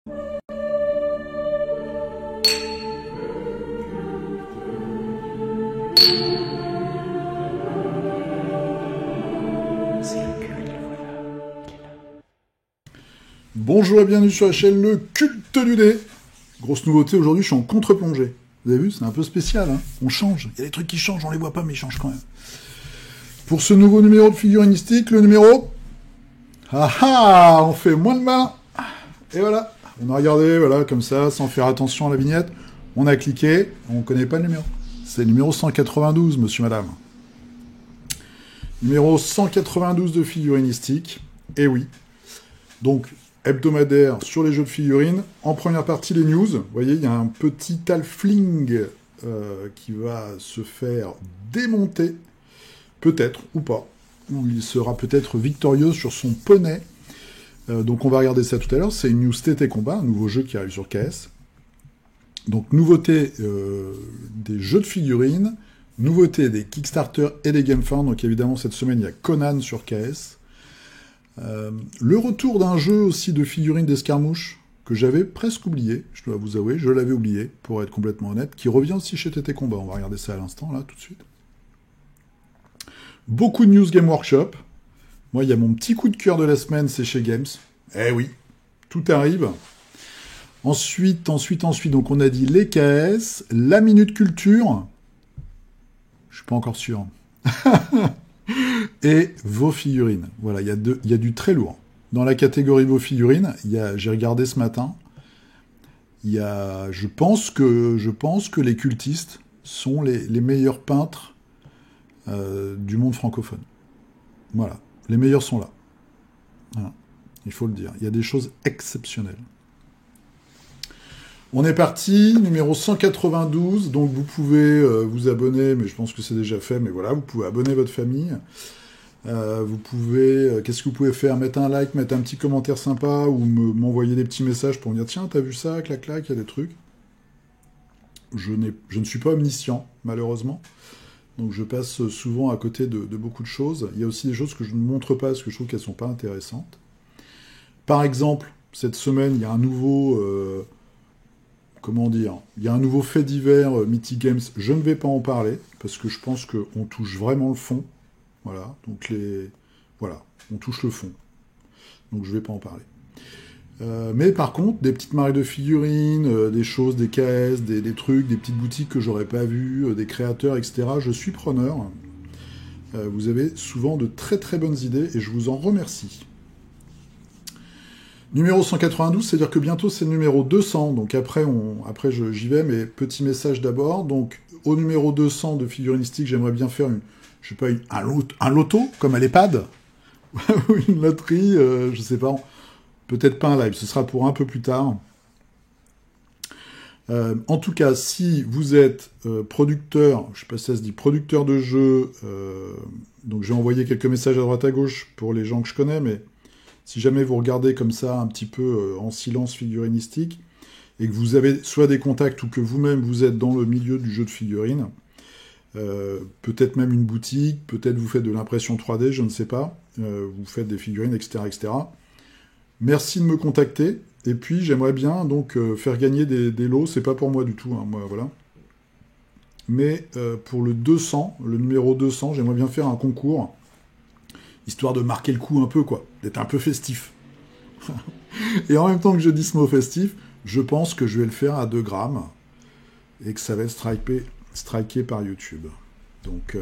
Bonjour et bienvenue sur la chaîne Le Culte du Dé. Grosse nouveauté aujourd'hui, je suis en contre-plongée. Vous avez vu, c'est un peu spécial, hein. On change. Il y a des trucs qui changent, on les voit pas, mais ils changent quand même. Pour ce nouveau numéro de figurinistique, le numéro... Ah ah, on fait moins de mal. Et voilà, on a regardé, voilà, comme ça, sans faire attention à la vignette. On a cliqué, on connaît pas le numéro. C'est le numéro 192, monsieur, madame. Numéro 192 de figurinistique. Et oui. Donc, hebdomadaire sur les jeux de figurines. En première partie, les news. Vous voyez, il y a un petit halfling qui va se faire démonter, peut-être, ou pas. Ou il sera peut-être victorieux sur son poney. Donc on va regarder ça tout à l'heure. C'est une news TT Combat, un nouveau jeu qui arrive sur KS. Donc nouveauté des jeux de figurines, nouveauté des Kickstarter et des GameFound. Donc évidemment, cette semaine, il y a Conan sur KS. Le retour d'un jeu aussi de figurines d'escarmouche que j'avais presque oublié, je dois vous avouer, je l'avais oublié, pour être complètement honnête, qui revient aussi chez TT Combat. On va regarder ça à l'instant, là, tout de suite. Beaucoup de News Game Workshop. Moi, il y a mon petit coup de cœur de la semaine, c'est chez Games. Eh oui, tout arrive. Ensuite, donc on a dit les KS, la Minute Culture. Je suis pas encore sûr. Et vos figurines. Voilà, il y a du très lourd. Dans la catégorie vos figurines, j'ai regardé ce matin, je pense que les cultistes sont les meilleurs peintres du monde francophone. Voilà, les meilleurs sont là. Voilà. Il faut le dire. Il y a des choses exceptionnelles. On est parti, numéro 192, donc vous pouvez vous abonner, mais je pense que c'est déjà fait, mais voilà, vous pouvez abonner votre famille. Vous pouvez, qu'est-ce que vous pouvez faire? Mettre un like, mettre un petit commentaire sympa, ou m'envoyer des petits messages pour me dire, tiens, t'as vu ça, clac, clac, il y a des trucs. Je ne suis pas omniscient, malheureusement. Donc je passe souvent à côté de beaucoup de choses. Il y a aussi des choses que je ne montre pas, parce que je trouve qu'elles ne sont pas intéressantes. Par exemple, cette semaine, il y a un nouveau... il y a un nouveau fait divers Mythic Games. Je ne vais pas en parler, parce que je pense qu'on touche vraiment le fond. Voilà, donc on touche le fond. Donc je ne vais pas en parler. Mais par contre, des petites marques de figurines, des choses, des KS, des trucs, des petites boutiques que j'aurais pas vues, des créateurs, etc. Je suis preneur. Vous avez souvent de très très bonnes idées et je vous en remercie. Numéro 192, c'est-à-dire que bientôt c'est le numéro 200, donc après j'y vais, mais petit message d'abord. Donc au numéro 200 de figurinistique, j'aimerais bien faire un loto, comme à l'EHPAD, ou une loterie, je sais pas, peut-être pas un live, ce sera pour un peu plus tard. En tout cas, si vous êtes producteur, je sais pas si ça se dit, producteur de jeux, donc j'ai envoyé quelques messages à droite à gauche pour les gens que je connais, mais si jamais vous regardez comme ça un petit peu en silence figurinistique, et que vous avez soit des contacts ou que vous-même vous êtes dans le milieu du jeu de figurines, peut-être même une boutique, peut-être vous faites de l'impression 3D, je ne sais pas, vous faites des figurines, etc., etc. Merci de me contacter, et puis j'aimerais bien donc faire gagner des lots, c'est pas pour moi du tout, hein, moi, voilà. Mais pour le 200, le numéro 200, j'aimerais bien faire un concours, histoire de marquer le coup un peu, quoi, d'être un peu festif. Et en même temps que je dis ce mot festif, je pense que je vais le faire à 2 grammes, et que ça va être striké par YouTube. Donc,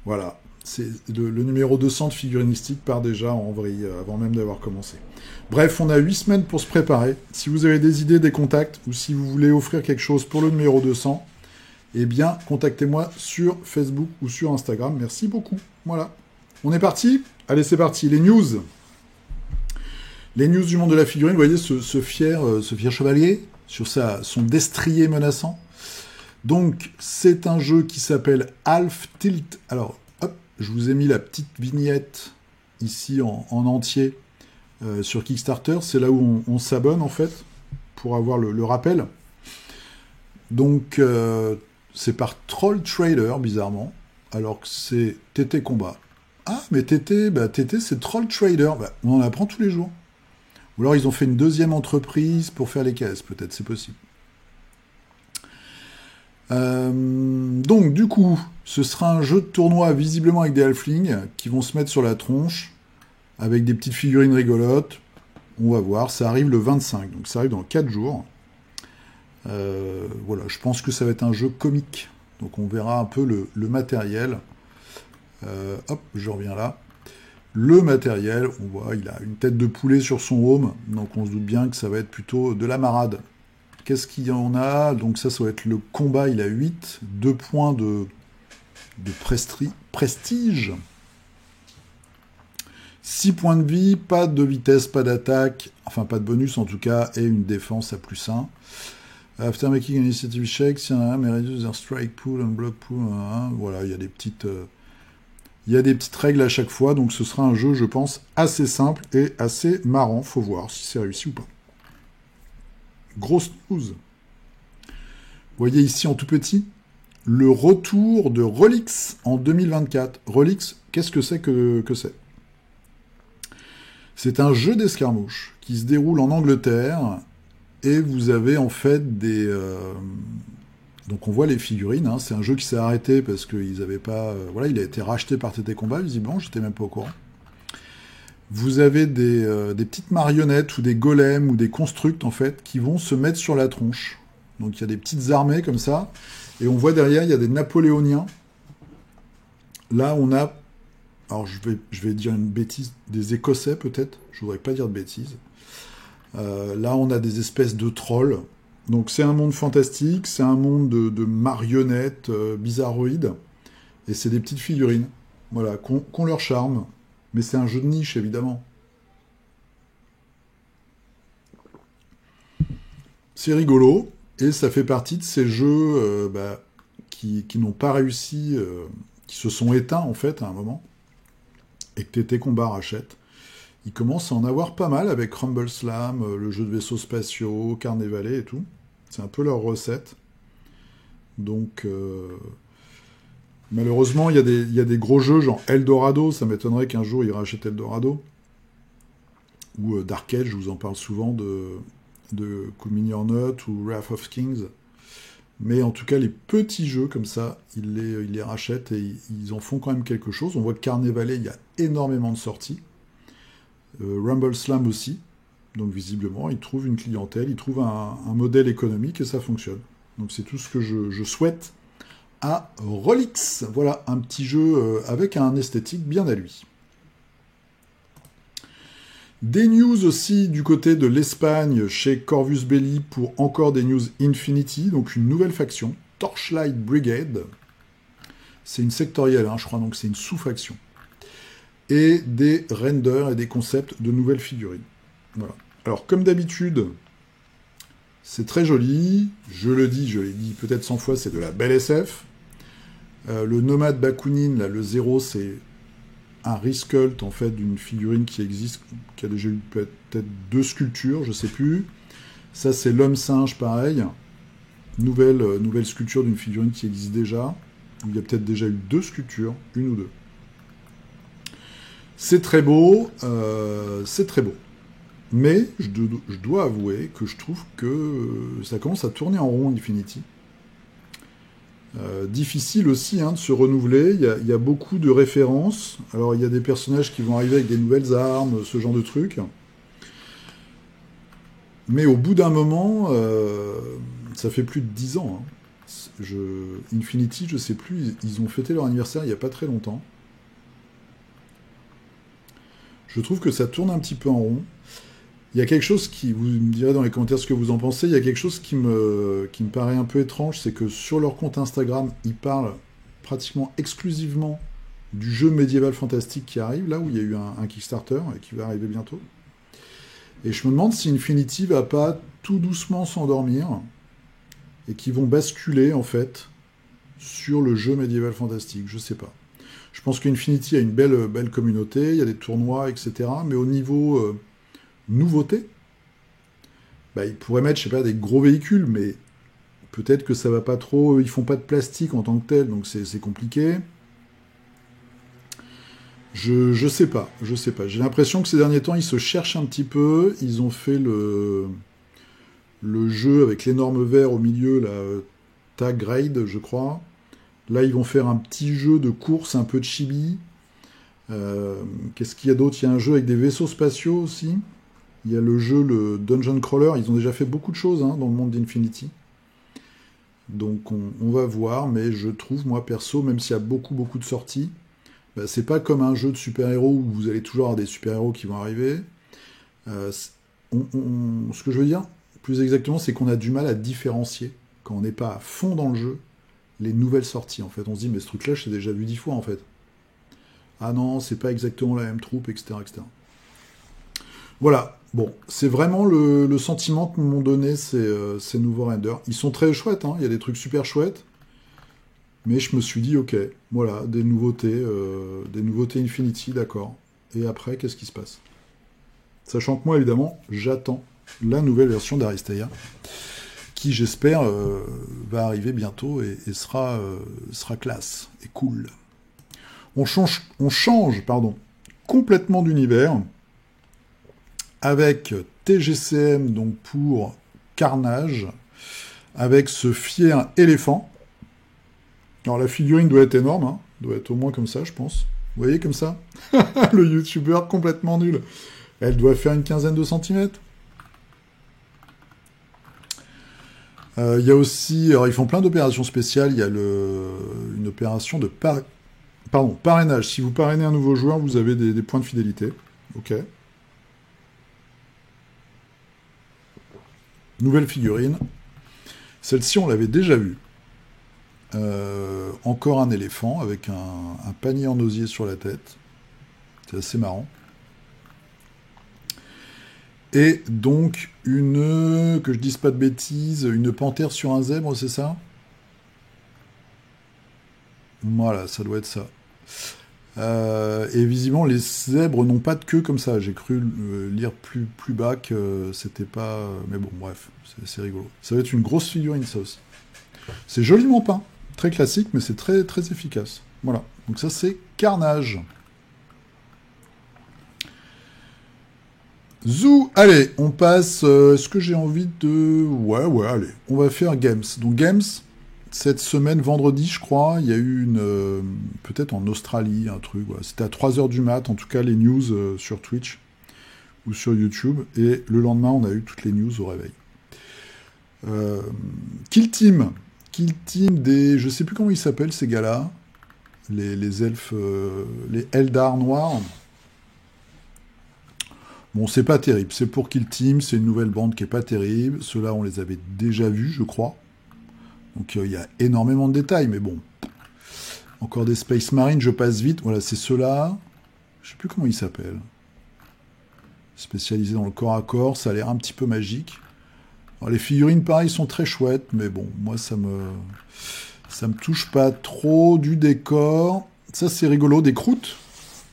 voilà. C'est le numéro 200 de figurinistique part déjà en vrille, avant même d'avoir commencé. Bref, on a 8 semaines pour se préparer. Si vous avez des idées, des contacts, ou si vous voulez offrir quelque chose pour le numéro 200, eh bien, contactez-moi sur Facebook ou sur Instagram. Merci beaucoup. Voilà. On est parti? Allez, c'est parti. Les news. Les news du monde de la figurine. Vous voyez ce fier chevalier sur son destrier menaçant. Donc, c'est un jeu qui s'appelle Half Tilt. Alors, hop, je vous ai mis la petite vignette ici en entier sur Kickstarter. C'est là où on s'abonne, en fait, pour avoir le rappel. Donc, c'est par Troll Trader, bizarrement, alors que c'est TT Combat. Ah, mais TT c'est Troll Trader. Bah, on en apprend tous les jours. Ou alors ils ont fait une deuxième entreprise pour faire les caisses, peut-être, c'est possible. Donc du coup, ce sera un jeu de tournoi visiblement avec des halflings qui vont se mettre sur la tronche avec des petites figurines rigolotes. On va voir, ça arrive le 25, donc ça arrive dans 4 jours. Voilà, je pense que ça va être un jeu comique. Donc on verra un peu le matériel. Hop, je reviens là. Le matériel, on voit, il a une tête de poulet sur son home, donc on se doute bien que ça va être plutôt de la marade. Qu'est-ce qu'il y en a? Donc ça va être le combat, il a 8, 2 points de prestige. 6 points de vie, pas de vitesse, pas d'attaque, enfin pas de bonus en tout cas, et une défense à +1. After making an initiative check, si un may reduce their strike pool and block pool, voilà, il y a des petites règles à chaque fois, donc ce sera un jeu, je pense, assez simple et assez marrant. Faut voir si c'est réussi ou pas. Grosse news. Vous voyez ici en tout petit, le retour de Relix en 2024. Relix, qu'est-ce que c'est que c'est? C'est un jeu d'escarmouche qui se déroule en Angleterre et vous avez en fait des... Donc on voit les figurines, hein. C'est un jeu qui s'est arrêté parce qu'ils n'avaient pas... voilà, il a été racheté par TT Combat, visiblement, j'étais même pas au courant. Vous avez des petites marionnettes ou des golems ou des constructs en fait qui vont se mettre sur la tronche. Donc il y a des petites armées comme ça, et on voit derrière, il y a des Napoléoniens. Là on a... Alors je vais dire une bêtise, des Écossais peut-être, je voudrais pas dire de bêtises. Là on a des espèces de trolls. Donc c'est un monde fantastique, c'est un monde de marionnettes bizarroïdes, et c'est des petites figurines, voilà, qu'on leur charme. Mais c'est un jeu de niche, évidemment. C'est rigolo, et ça fait partie de ces jeux qui n'ont pas réussi, qui se sont éteints, en fait, à un moment, et que TT Combat rachète. Ils commencent à en avoir pas mal avec Rumble Slam, le jeu de vaisseaux spatiaux, Carnevale et tout. C'est un peu leur recette. Donc... malheureusement, il y a des gros jeux, genre Eldorado, ça m'étonnerait qu'un jour ils rachètent Eldorado. Ou Dark Age, je vous en parle souvent de Cool Mini or Not ou Wrath of Kings. Mais en tout cas, les petits jeux comme ça, ils les rachètent et ils en font quand même quelque chose. On voit que Carnevale, il y a énormément de sorties. Rumble Slam aussi. Donc visiblement, ils trouvent une clientèle, ils trouvent un modèle économique et ça fonctionne. Donc c'est tout ce que je souhaite à Relix. Voilà, un petit jeu avec un esthétique bien à lui. Des news aussi du côté de l'Espagne chez Corvus Belli pour encore des news Infinity, donc une nouvelle faction, Torchlight Brigade. C'est une sectorielle, hein, je crois, donc c'est une sous-faction. Et des renders et des concepts de nouvelles figurines. Voilà. Alors, comme d'habitude, c'est très joli. Je l'ai dit peut-être 100 fois, c'est de la belle SF. Le Nomade Bakunin, là, le 0, c'est un resculpt, en fait, d'une figurine qui existe, qui a déjà eu peut-être 2 sculptures, je sais plus. Ça, c'est l'homme singe, pareil. Nouvelle sculpture d'une figurine qui existe déjà. Il y a peut-être déjà eu 2 sculptures, une ou 2. C'est très beau, Mais je dois avouer que je trouve que ça commence à tourner en rond, Infinity. Difficile aussi de se renouveler, il y a beaucoup de références. Alors il y a des personnages qui vont arriver avec des nouvelles armes, ce genre de trucs. Mais au bout d'un moment, ça fait plus de 10 ans. Infinity, je sais plus, ils ont fêté leur anniversaire il n'y a pas très longtemps. Je trouve que ça tourne un petit peu en rond. Il y a quelque chose qui, vous me direz dans les commentaires ce que vous en pensez, il y a quelque chose qui me paraît un peu étrange, c'est que sur leur compte Instagram, ils parlent pratiquement exclusivement du jeu médiéval fantastique qui arrive, là où il y a eu un Kickstarter et qui va arriver bientôt. Et je me demande si Infinity va pas tout doucement s'endormir et qu'ils vont basculer en fait sur le jeu médiéval fantastique, je sais pas. Je pense qu'Infinity a une belle communauté, il y a des tournois, etc. Mais au niveau nouveauté, ils pourraient mettre, je sais pas, des gros véhicules, mais peut-être que ça va pas trop, ils font pas de plastique en tant que tel, donc c'est compliqué. Je sais pas, je sais pas. J'ai l'impression que ces derniers temps, ils se cherchent un petit peu. Ils ont fait le jeu avec l'énorme verre au milieu, là, Tag Raid, je crois. Là, ils vont faire un petit jeu de course, un peu de chibi. Qu'est-ce qu'il y a d'autre? Il y a un jeu avec des vaisseaux spatiaux aussi. Il y a le jeu, le Dungeon Crawler. Ils ont déjà fait beaucoup de choses hein, dans le monde d'Infinity. Donc on va voir, mais je trouve, moi perso, même s'il y a beaucoup beaucoup de sorties, bah, c'est pas comme un jeu de super-héros où vous allez toujours avoir des super-héros qui vont arriver. Ce que je veux dire, plus exactement, c'est qu'on a du mal à différencier, quand on n'est pas à fond dans le jeu, les nouvelles sorties. En fait, on se dit, mais ce truc-là, je l'ai déjà vu 10 fois en fait. Ah non, c'est pas exactement la même troupe, etc. etc. Voilà, bon, c'est vraiment le sentiment que m'ont donné ces nouveaux renders. Ils sont très chouettes, hein, il y a des trucs super chouettes, mais je me suis dit, ok, voilà, des nouveautés Infinity, d'accord. Et après, qu'est-ce qui se passe? Sachant que moi, évidemment, j'attends la nouvelle version d'Aristeia, qui, j'espère, va arriver bientôt et sera classe et cool. On change complètement d'univers, avec TGCM, donc pour Carnage, avec ce fier éléphant. Alors la figurine doit être énorme, hein, doit être au moins comme ça, je pense. Vous voyez comme ça? Le youtubeur complètement nul. Elle doit faire une quinzaine de centimètres. Il y a aussi, alors ils font plein d'opérations spéciales. Il y a une opération de parrainage. Si vous parrainez un nouveau joueur, vous avez des points de fidélité. Ok. Nouvelle figurine. Celle-ci, on l'avait déjà vue. Encore un éléphant avec un panier en osier sur la tête. C'est assez marrant. Et donc, que je dise pas de bêtises, une panthère sur un zèbre, c'est ça? Voilà, ça doit être ça. Et visiblement, les zèbres n'ont pas de queue comme ça. J'ai cru lire plus bas que c'était pas... Mais bon, bref, c'est rigolo. Ça va être une grosse figurine, ça aussi. C'est joliment peint. Très classique, mais c'est très, très efficace. Voilà. Donc ça, c'est Carnage. Zou, allez, on passe... Est-ce que j'ai envie de... Ouais, allez. On va faire Games. Donc Games, cette semaine, vendredi, je crois, il y a eu une... peut-être en Australie, un truc. Voilà. C'était à 3h du mat, en tout cas, les news sur Twitch ou sur YouTube. Et le lendemain, on a eu toutes les news au réveil. Kill Team des... Je sais plus comment ils s'appellent, ces gars-là. Les elfes... les Eldar noirs. Bon, c'est pas terrible. C'est pour Kill Team, c'est une nouvelle bande qui est pas terrible. Ceux-là, on les avait déjà vus, je crois. Donc, il y a énormément de détails, mais bon. Encore des Space Marines, je passe vite. Voilà, c'est ceux-là. Je sais plus comment ils s'appellent. Spécialisés dans le corps à corps, ça a l'air un petit peu magique. Alors, les figurines, pareil, sont très chouettes, mais bon, moi, ça me touche pas trop. Du décor. Ça, c'est rigolo. Des croûtes.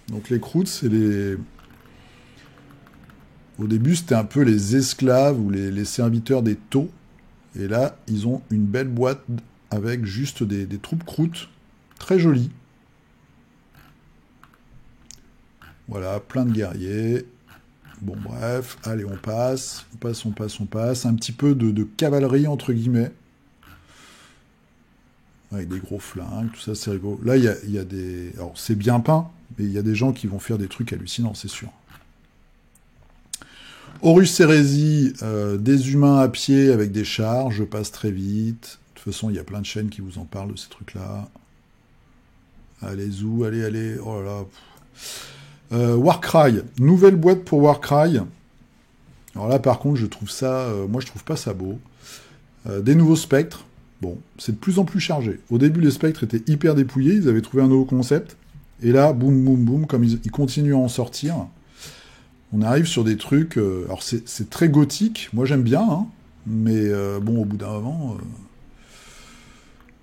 Donc, les croûtes, c'est les... Au début, c'était un peu les esclaves ou les serviteurs des taux. Et là, ils ont une belle boîte avec juste des troupes croûtes. Très jolies. Voilà, plein de guerriers. Bon, bref, allez, on passe. On passe. Un petit peu de cavalerie, entre guillemets. Avec des gros flingues, tout ça, c'est rigolo. Là, il y a des... Alors, c'est bien peint, mais il y a des gens qui vont faire des trucs hallucinants, c'est sûr. Horus Hérésie, des humains à pied avec des chars, je passe très vite. De toute façon, il y a plein de chaînes qui vous en parlent de ces trucs-là. Allez, Zou, allez, oh là là. Warcry, nouvelle boîte pour Warcry. Alors là, par contre, je trouve ça... moi, je trouve pas ça beau. Des nouveaux spectres. Bon, c'est de plus en plus chargé. Au début, les spectres étaient hyper dépouillés, ils avaient trouvé un nouveau concept. Et là, boum, boum, boum, comme ils continuent à en sortir... On arrive sur des trucs... alors, c'est très gothique. Moi, j'aime bien, hein, mais bon, au bout d'un moment...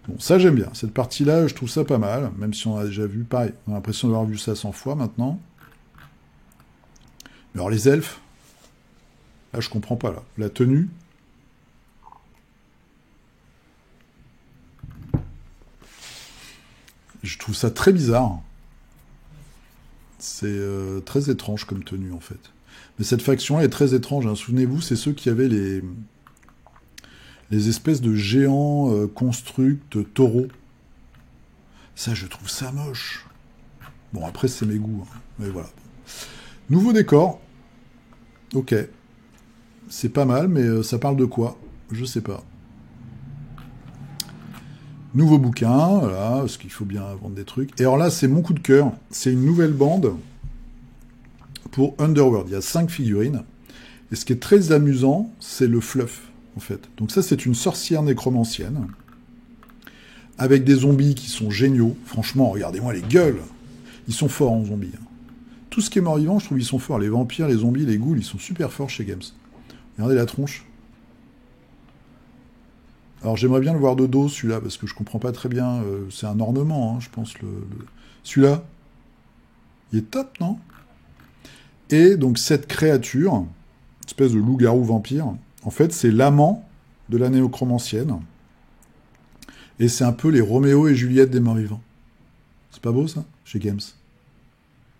Bon, ça, j'aime bien. Cette partie-là, je trouve ça pas mal, même si on a déjà vu... Pareil, on a l'impression d'avoir vu ça 100 fois, maintenant. Mais alors, les elfes... Là, je comprends pas, là. La tenue... Je trouve ça très bizarre. C'est très étrange comme tenue, en fait. Mais cette faction est très étrange, hein. Souvenez-vous, c'est ceux qui avaient les espèces de géants constructs taureaux. Ça, je trouve ça moche. Bon, après, c'est mes goûts, hein. Mais voilà. Nouveau décor. Ok. C'est pas mal, mais ça parle de quoi? Je sais pas. Nouveau bouquin, voilà, parce qu'il faut bien vendre des trucs. Et alors là, c'est mon coup de cœur. C'est une nouvelle bande pour Underworld. Il y a 5 figurines. Et ce qui est très amusant, c'est le fluff, en fait. Donc ça, c'est une sorcière nécromancienne, avec des zombies qui sont géniaux. Franchement, regardez-moi les gueules. Ils sont forts en zombies, hein. Tout ce qui est mort-vivant, je trouve qu'ils sont forts. Les vampires, les zombies, les ghouls, ils sont super forts chez Games. Regardez la tronche. Alors j'aimerais bien le voir de dos, celui-là, parce que je comprends pas très bien. C'est un ornement, hein, je pense. Celui-là, il est top, non? Et donc cette créature, espèce de loup-garou vampire, en fait, c'est l'amant de la nécromancienne. Et c'est un peu les Roméo et Juliette des morts-vivants. C'est pas beau, ça, chez Games?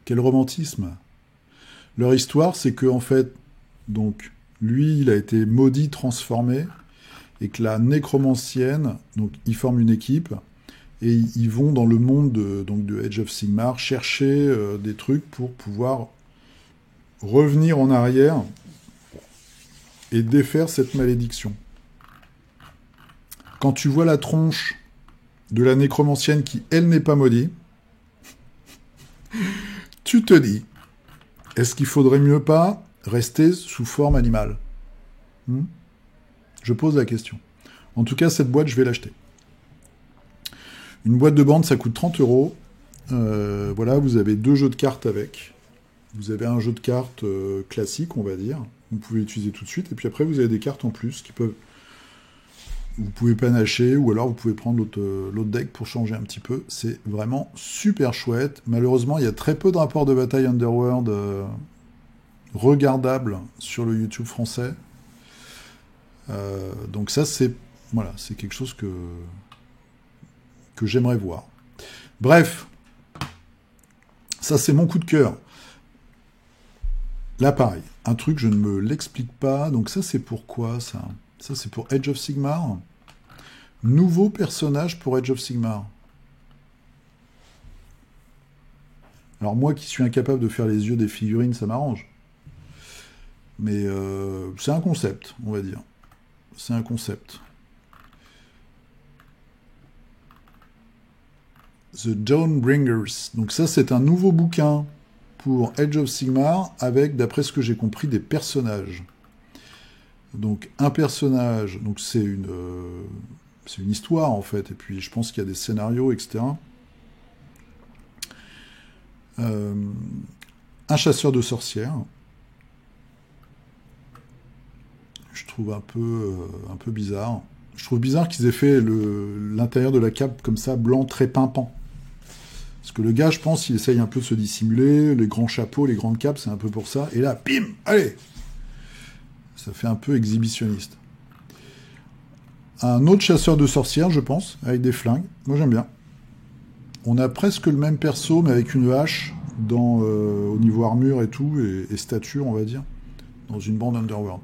Quel romantisme! Leur histoire, c'est que, en fait, donc, lui, il a été maudit, transformé, et que la nécromancienne, donc, ils forment une équipe, et ils vont dans le monde de Age of Sigmar chercher des trucs pour pouvoir revenir en arrière et défaire cette malédiction. Quand tu vois la tronche de la nécromancienne qui, elle, n'est pas maudite, tu te dis, est-ce qu'il faudrait mieux pas rester sous forme animale? Je pose la question. En tout cas, cette boîte, je vais l'acheter. Une boîte de bande, ça coûte 30 €. Voilà, vous avez 2 jeux de cartes avec. Vous avez un jeu de cartes classique, on va dire. Vous pouvez l'utiliser tout de suite. Et puis après, vous avez des cartes en plus qui peuvent... Vous pouvez panacher, ou alors vous pouvez prendre l'autre deck pour changer un petit peu. C'est vraiment super chouette. Malheureusement, il y a très peu de rapports de bataille Underworld regardables sur le YouTube français. Donc ça, c'est voilà, c'est quelque chose que j'aimerais voir. Bref, ça c'est mon coup de cœur. Là, pareil, un truc, je ne me l'explique pas. Donc ça, c'est pour quoi, ça? Ça, c'est pour Age of Sigmar. Nouveau personnage pour Age of Sigmar. Alors moi qui suis incapable de faire les yeux des figurines, ça m'arrange. Mais c'est un concept, on va dire. C'est un concept. The Dawnbringers. Donc ça, c'est un nouveau bouquin pour Age of Sigmar avec, d'après ce que j'ai compris, des personnages. Donc un personnage, donc c'est une histoire en fait, et puis je pense qu'il y a des scénarios, etc. Un chasseur de sorcières. Je trouve un peu bizarre. Je trouve bizarre qu'ils aient fait l'intérieur de la cape comme ça, blanc, très pimpant. Parce que le gars, je pense, il essaye un peu de se dissimuler, les grands chapeaux, les grandes capes, c'est un peu pour ça. Et là, bim, allez! Ça fait un peu exhibitionniste. Un autre chasseur de sorcières, je pense, avec des flingues. Moi, j'aime bien. On a presque le même perso, mais avec une hache au niveau armure et tout, et stature, on va dire, dans une bande Underworld.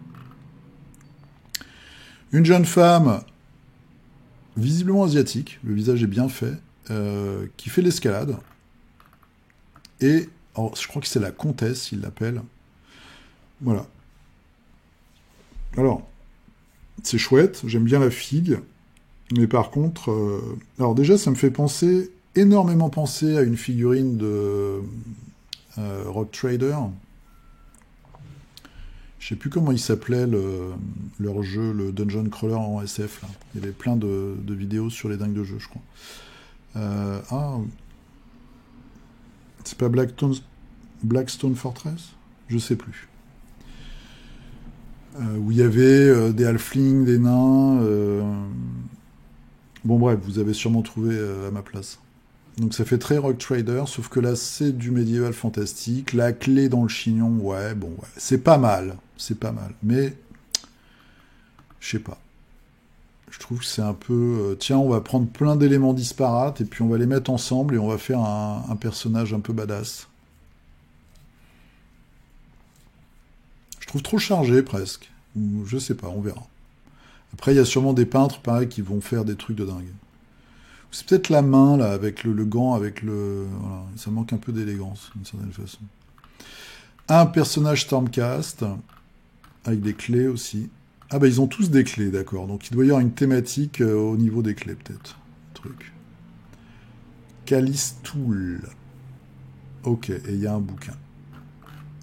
Une jeune femme, visiblement asiatique, le visage est bien fait, qui fait l'escalade. Et, alors, je crois que c'est la comtesse, il l'appelle. Voilà. Alors, c'est chouette, j'aime bien la figue, mais par contre... alors déjà, ça me fait énormément penser à une figurine de Rock Trader. Je sais plus comment il s'appelait leur jeu, le Dungeon Crawler en SF. Là. Il y avait plein de vidéos sur les dingues de jeu, je crois. C'est pas Blackstone Fortress? Je sais plus. Où il y avait des halflings, des nains. Bon bref, vous avez sûrement trouvé à ma place. Donc ça fait très Rock Trader, sauf que là c'est du médiéval fantastique. La clé dans le chignon, ouais, bon, ouais. C'est pas mal, mais je sais pas. Je trouve que c'est un peu... tiens, on va prendre plein d'éléments disparates et puis on va les mettre ensemble et on va faire un personnage un peu badass. trouve trop chargé presque. Ou je sais pas, on verra. Après, il y a sûrement des peintres, pareil, qui vont faire des trucs de dingue. C'est peut-être la main, là, avec le gant, avec le... Voilà, ça manque un peu d'élégance, d'une certaine façon. Un personnage Stormcast, avec des clés aussi. Ah bah ils ont tous des clés, d'accord. Donc il doit y avoir une thématique au niveau des clés, peut-être. Truc. Callistool. Ok, et il y a un bouquin.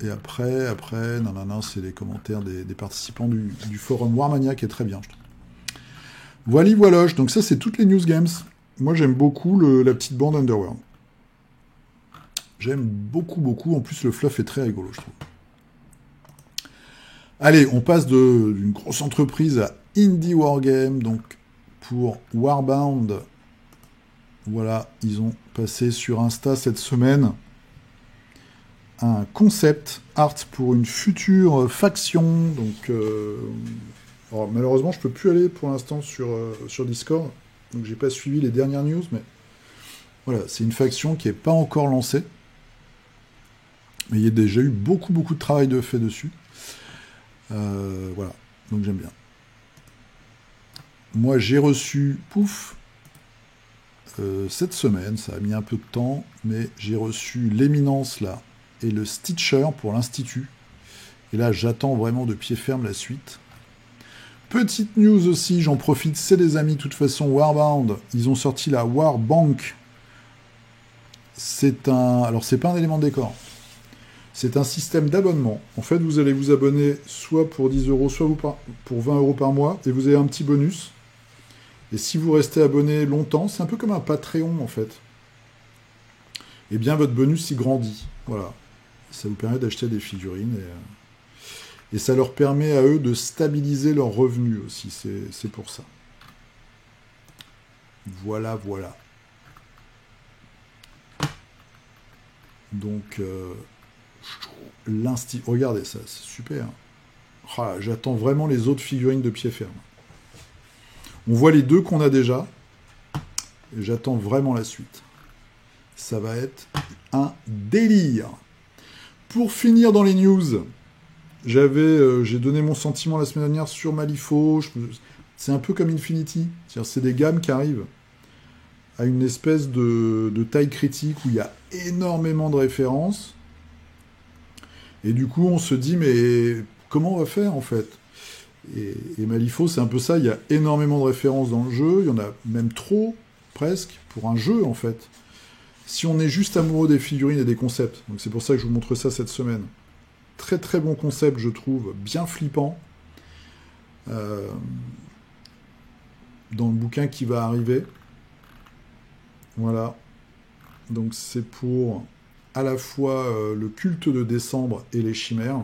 Et après, non, c'est les commentaires des participants du forum Warmania, qui est très bien, je trouve. Voilà, donc ça c'est toutes les news games. Moi j'aime beaucoup la petite bande Underworld. J'aime beaucoup, en plus le fluff est très rigolo, je trouve. Allez, on passe d'une grosse entreprise à Indie Wargame, donc pour Warbound. Voilà, ils ont passé sur Insta cette semaine un concept art pour une future faction, donc... Alors, malheureusement, je peux plus aller pour l'instant sur Discord, donc j'ai pas suivi les dernières news, mais voilà, c'est une faction qui est pas encore lancée, mais il y a déjà eu beaucoup de travail de fait dessus. Voilà, donc j'aime bien. Moi, j'ai reçu, cette semaine, ça a mis un peu de temps, mais j'ai reçu l'éminence là et le Stitcher pour l'Institut. Et là, j'attends vraiment de pied ferme la suite. Petite news aussi, j'en profite, c'est les amis, de toute façon, Warbound, ils ont sorti la Warbank. Alors c'est pas un élément de décor, c'est un système d'abonnement. En fait, vous allez vous abonner soit pour 10 euros, soit pour 20 euros par mois, et vous avez un petit bonus. Et si vous restez abonné longtemps, c'est un peu comme un Patreon, en fait. Eh bien, votre bonus, il grandit. Voilà. Ça vous permet d'acheter des figurines, et ça leur permet à eux de stabiliser leurs revenus aussi, c'est pour ça. Voilà. Donc, regardez ça, c'est super. Ah, j'attends vraiment les autres figurines de pied ferme. On voit les deux qu'on a déjà, et j'attends vraiment la suite. Ça va être un délire. Pour finir dans les news... j'ai donné mon sentiment la semaine dernière sur Malifaux. C'est un peu comme Infinity. C'est des gammes qui arrivent à une espèce de taille critique où il y a énormément de références. Et du coup, on se dit, mais comment on va faire, en fait ? Et Malifaux, c'est un peu ça. Il y a énormément de références dans le jeu. Il y en a même trop, presque, pour un jeu, en fait. Si on est juste amoureux des figurines et des concepts. Donc c'est pour ça que je vous montre ça cette semaine. Très bon concept, je trouve, bien flippant, dans le bouquin qui va arriver. Voilà. Donc c'est pour à la fois le culte de décembre et les chimères.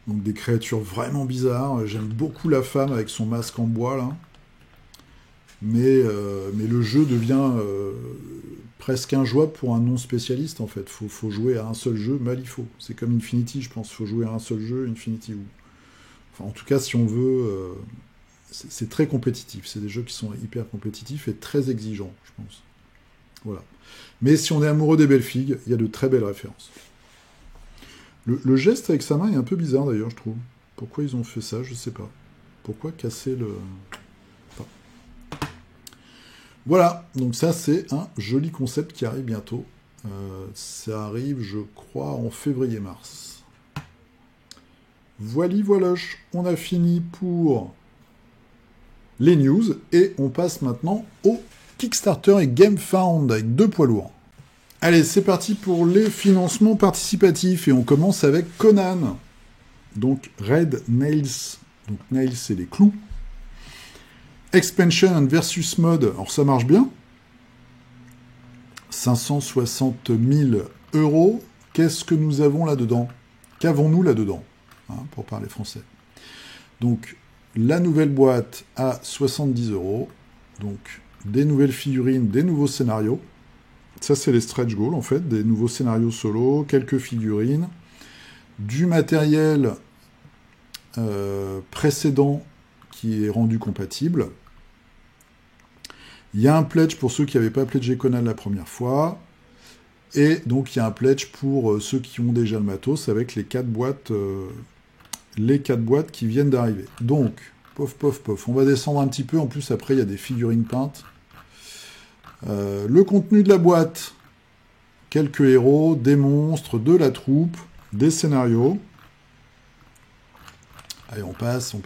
Donc des créatures vraiment bizarres. J'aime beaucoup la femme avec son masque en bois, là. Mais le jeu devient presque injouable pour un non-spécialiste, en fait. Faut jouer à un seul jeu, Malifaux. C'est comme Infinity, je pense. Faut jouer à un seul jeu, Infinity. Enfin, en tout cas, si on veut... c'est très compétitif. C'est des jeux qui sont hyper compétitifs et très exigeants, je pense. Voilà. Mais si on est amoureux des belles figues, il y a de très belles références. Le geste avec sa main est un peu bizarre, d'ailleurs, je trouve. Pourquoi ils ont fait ça, je sais pas. Pourquoi casser le... Enfin, voilà, donc ça c'est un joli concept qui arrive bientôt. Ça arrive, je crois, en février-mars. Voiloche, on a fini pour les news et on passe maintenant au Kickstarter et GameFound avec 2 poids lourds. Allez, c'est parti pour les financements participatifs et on commence avec Conan. Donc Red Nails, donc Nails c'est les clous. Expansion and Versus Mode, alors ça marche bien. 560 000 €. Qu'est-ce que nous avons là-dedans ? Qu'avons-nous là-dedans, pour parler français. Donc, la nouvelle boîte à 70 €. Donc, des nouvelles figurines, des nouveaux scénarios. Ça, c'est les stretch goals, en fait. Des nouveaux scénarios solo, quelques figurines. Du matériel précédent qui est rendu compatible. Il y a un pledge pour ceux qui n'avaient pas pledgé Conan la première fois. Et donc il y a un pledge pour ceux qui ont déjà le matos avec les 4 boîtes qui viennent d'arriver. Donc, pof, pof, pof. On va descendre un petit peu. En plus, après, il y a des figurines peintes. Le contenu de la boîte. Quelques héros, des monstres, de la troupe, des scénarios. Allez, on passe. Tout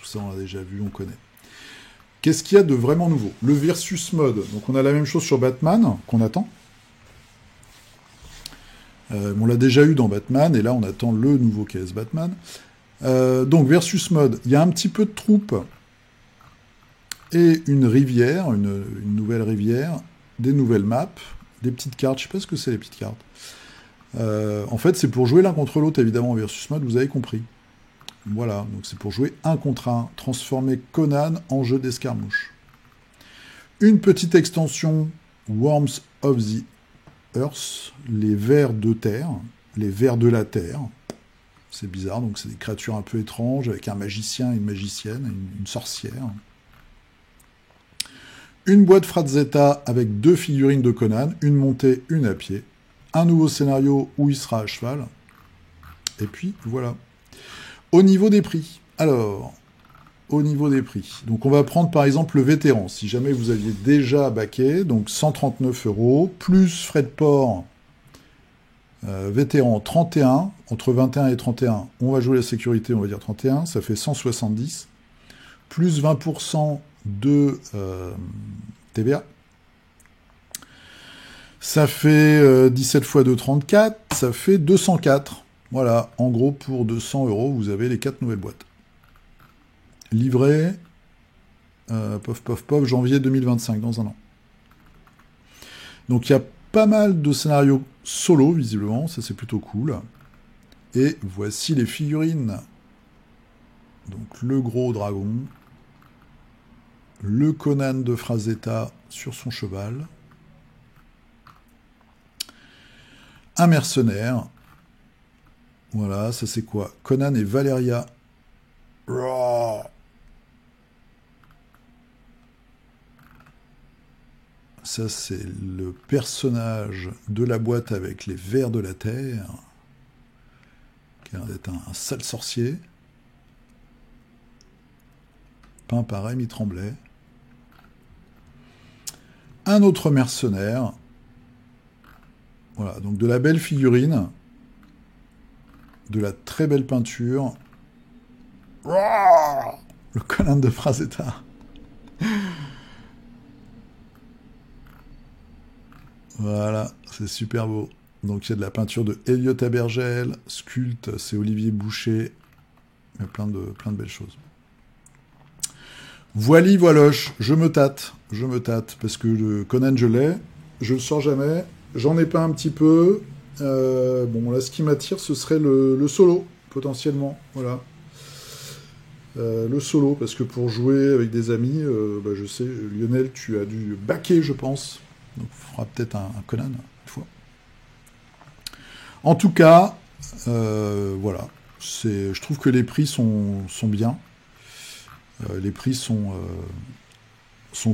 ça, on l'a déjà vu, on connaît. Qu'est-ce qu'il y a de vraiment nouveau? Le versus mode. Donc, on a la même chose sur Batman, qu'on attend. On l'a déjà eu dans Batman, et là on attend le nouveau KS Batman. Donc versus mode, il y a un petit peu de troupes et une rivière, une nouvelle rivière, des nouvelles maps, des petites cartes, je sais pas ce que c'est les petites cartes. En fait c'est pour jouer l'un contre l'autre évidemment en versus mode, vous avez compris. Voilà, donc c'est pour jouer 1 contre 1, transformer Conan en jeu d'escarmouche. Une petite extension Worms of the Earth, les vers de terre, les vers de la terre. C'est bizarre, donc c'est des créatures un peu étranges, avec un magicien, une magicienne, une sorcière. Une boîte Frazetta avec 2 figurines de Conan, une montée, une à pied. Un nouveau scénario où il sera à cheval. Et puis, voilà. Au niveau des prix, alors... Au niveau des prix. Donc on va prendre par exemple le vétéran, si jamais vous aviez déjà baqué, donc 139 €, plus frais de port, vétéran 31, entre 21 et 31, on va jouer la sécurité, on va dire 31, ça fait 170, plus 20% de TVA, ça fait 17 fois 2, 34, ça fait 204. Voilà, en gros pour 200 €, vous avez les 4 nouvelles boîtes. Livré, pof, pof, pof, janvier 2025, dans un an. Donc il y a pas mal de scénarios solo, visiblement, ça c'est plutôt cool. Et voici les figurines. Donc le gros dragon, le Conan de Frazetta sur son cheval, un mercenaire, voilà, ça c'est quoi? Conan et Valeria. Ça, c'est le personnage de la boîte avec les vers de la terre, qui a l'air d'être un sale sorcier, peint par Rémi Tremblay. Un autre mercenaire. Voilà, donc de la belle figurine, de la très belle peinture. Le Conan de Frazetta. Voilà, c'est super beau. Donc il y a de la peinture de Elliot Abergel, sculpte, c'est Olivier Boucher. Il y a plein de belles choses. Voili, voiloche, je me tâte, parce que le Conan je l'ai, je le sors jamais, j'en ai pas un petit peu. Bon là ce qui m'attire ce serait le solo, potentiellement, voilà. Le solo, parce que pour jouer avec des amis, je sais, Lionel, tu as dû baquer, je pense. Donc, on fera peut-être un Conan, une fois. En tout cas, voilà. Je trouve que les prix sont bien. Les prix sont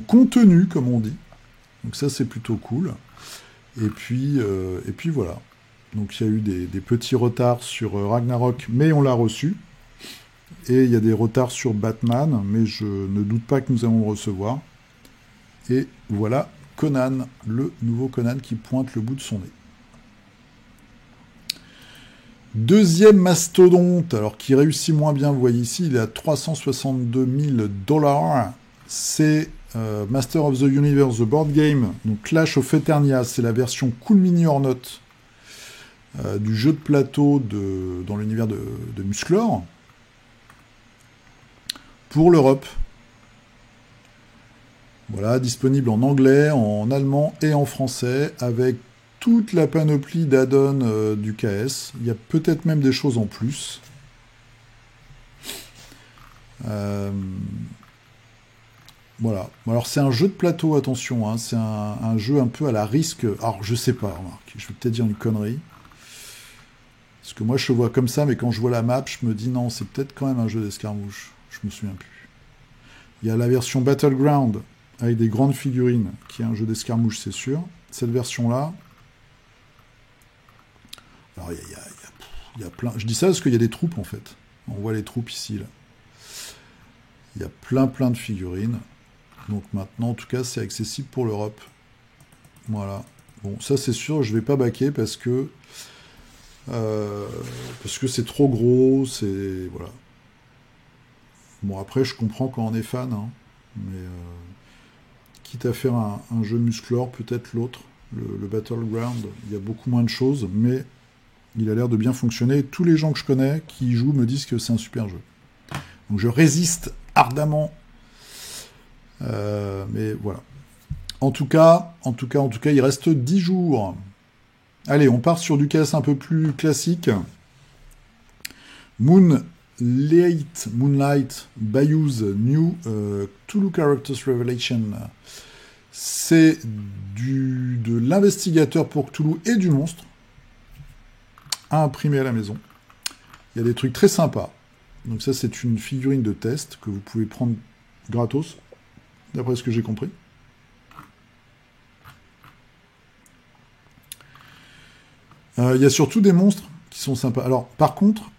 contenus, comme on dit. Donc ça, c'est plutôt cool. Et puis voilà. Donc il y a eu des petits retards sur Ragnarok, mais on l'a reçu. Et il y a des retards sur Batman, mais je ne doute pas que nous allons le recevoir. Et voilà Conan, le nouveau Conan qui pointe le bout de son nez. Deuxième mastodonte, alors qui réussit moins bien, vous voyez ici, il est à 362 000 $. C'est Master of the Universe, The Board Game, donc Clash of Eternia, c'est la version Cool Mini or Not du jeu de plateau dans l'univers de Musclor. Pour l'Europe. Voilà, disponible en anglais, en allemand et en français, avec toute la panoplie d'add-ons du KS. Il y a peut-être même des choses en plus. Voilà. Alors c'est un jeu de plateau, attention, hein. C'est un jeu un peu à la risque. Alors je sais pas, remarque, je vais peut-être dire une connerie. Parce que moi je le vois comme ça, mais quand je vois la map, je me dis non, c'est peut-être quand même un jeu d'escarmouche. Je me souviens plus. Il y a la version Battleground avec des grandes figurines, qui est un jeu d'escarmouche, c'est sûr. Cette version-là, Alors, il y a plein... Je dis ça parce qu'il y a des troupes, en fait. On voit les troupes ici, là. Il y a plein de figurines. Donc maintenant, en tout cas, c'est accessible pour l'Europe. Voilà. Bon, ça, c'est sûr, je vais pas baquer parce que c'est trop gros, c'est... Voilà. Bon, après, je comprends quand on est fan, hein, mais quitte à faire un jeu musclore, peut-être l'autre, le Battleground, il y a beaucoup moins de choses, mais il a l'air de bien fonctionner. Tous les gens que je connais qui y jouent me disent que c'est un super jeu. Donc je résiste ardemment, mais voilà. En tout cas, il reste 10 jours. Allez, on part sur du caisse un peu plus classique. Moonlight, Bayou's New Cthulhu Characters Revelation. C'est de l'investigateur pour Cthulhu et du monstre à imprimer à la maison. Il y a des trucs très sympas. Donc ça, c'est une figurine de test que vous pouvez prendre gratos, d'après ce que j'ai compris. Il y a surtout des monstres qui sont sympas. Alors, par contre,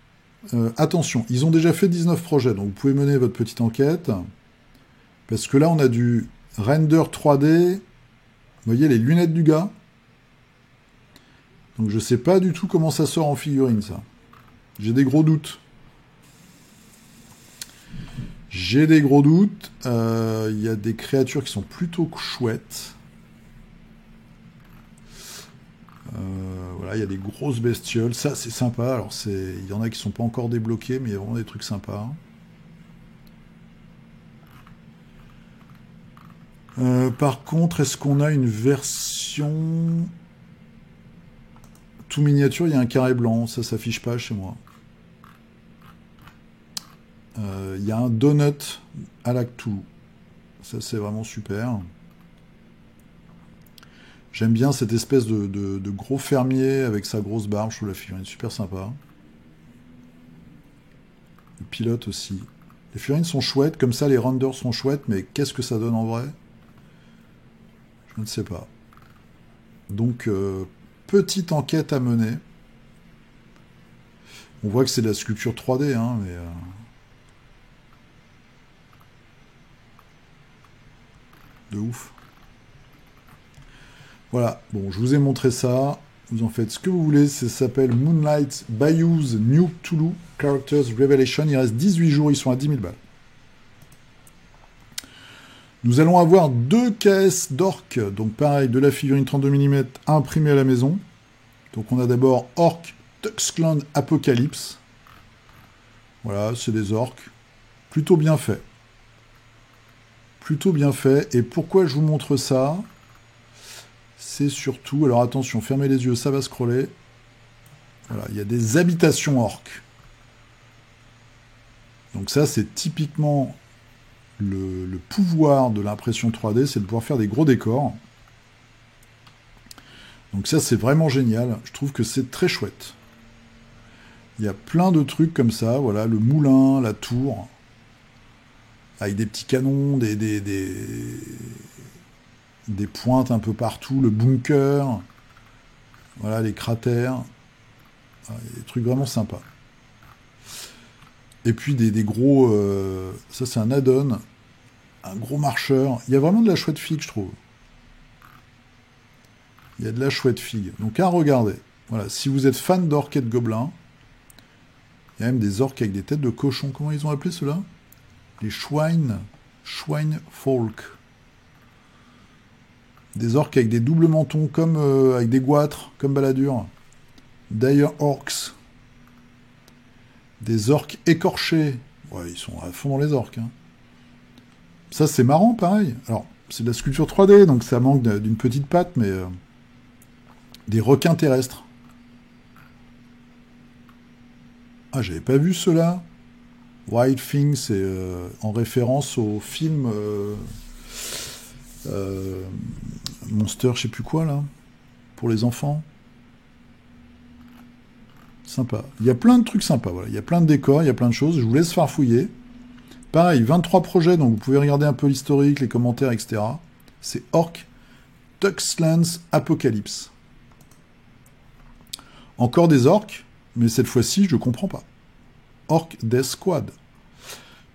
attention, ils ont déjà fait 19 projets, donc vous pouvez mener votre petite enquête. Parce que là, on a du render 3D. Vous voyez les lunettes du gars. Donc je sais pas du tout comment ça sort en figurine, ça. J'ai des gros doutes. Il y a des créatures qui sont plutôt chouettes. Voilà, il y a des grosses bestioles. Ça, c'est sympa. Alors, il y en a qui sont pas encore débloqués, mais il y a vraiment des trucs sympas. Par contre, est-ce qu'on a une version tout miniature? Il y a un carré blanc. Ça s'affiche pas chez moi. Il y a un donut à la Cthulhu. Ça, c'est vraiment super. J'aime bien cette espèce de gros fermier avec sa grosse barbe. Je trouve la figurine super sympa. Le pilote aussi. Les figurines sont chouettes. Comme ça, les renders sont chouettes. Mais qu'est-ce que ça donne en vrai? Je ne sais pas. Donc, petite enquête à mener. On voit que c'est de la sculpture 3D, hein, mais... de ouf. Voilà, bon, je vous ai montré ça. Vous en faites ce que vous voulez. Ça s'appelle Moonlight Bayou's New Cthulhu Characters Revelation. Il reste 18 jours, ils sont à 10 000 balles. Nous allons avoir 2 caisses d'orques. Donc pareil, de la figurine 32 mm imprimée à la maison. Donc on a d'abord Orc Tuxclan Apocalypse. Voilà, c'est des orques. Plutôt bien fait. Plutôt bien fait. Et pourquoi je vous montre ça? C'est surtout... Alors attention, fermez les yeux, ça va scroller. Voilà, il y a des habitations orques. Donc ça, c'est typiquement le pouvoir de l'impression 3D, c'est de pouvoir faire des gros décors. Donc ça, c'est vraiment génial. Je trouve que c'est très chouette. Il y a plein de trucs comme ça. Voilà, le moulin, la tour, avec des petits canons, des pointes un peu partout, le bunker, voilà, les cratères. Voilà, il y a des trucs vraiment sympas. Et puis des gros... ça, c'est un add-on. Un gros marcheur. Il y a vraiment de la chouette figue, je trouve. Il y a de la chouette figue. Donc, à regarder. Voilà, si vous êtes fan d'orques et de gobelins, il y a même des orques avec des têtes de cochon. Comment ils ont appelé ceux-là? Les Schweinefolk. Des orques avec des doubles mentons, comme avec des goitres, comme Balladur. Dire Orcs. Des orques écorchés. Ouais, ils sont à fond dans les orques. Hein. Ça, c'est marrant, pareil. Alors, c'est de la sculpture 3D, donc ça manque d'une petite patte, mais... des requins terrestres. Ah, j'avais pas vu ceux-là. Wild Thing, c'est en référence au film... Monster, je sais plus quoi, là. Pour les enfants. Sympa. Il y a plein de trucs sympas, voilà. Il y a plein de décors, il y a plein de choses. Je vous laisse farfouiller. Pareil, 23 projets, donc vous pouvez regarder un peu l'historique, les commentaires, etc. C'est Orc Tuxlands Apocalypse. Encore des orques, mais cette fois-ci, je comprends pas. Orc Death Squad.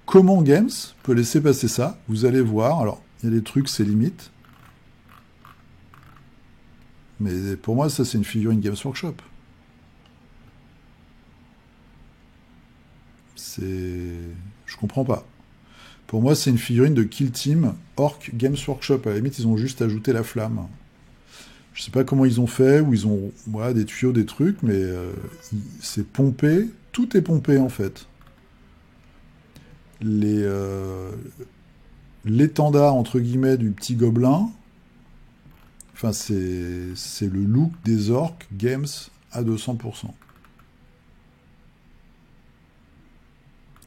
Comment Games peut laisser passer ça? Vous allez voir. Alors, il y a des trucs, c'est limite. Mais pour moi, ça, c'est une figurine Games Workshop. Je comprends pas. Pour moi, c'est une figurine de Kill Team Orc Games Workshop. À la limite, ils ont juste ajouté la flamme. Je sais pas comment ils ont fait, ou ils ont voilà, des tuyaux, des trucs, mais c'est pompé. Tout est pompé, en fait. L'étendard, entre guillemets, du petit gobelin, enfin, c'est le look des orques Games à 200%.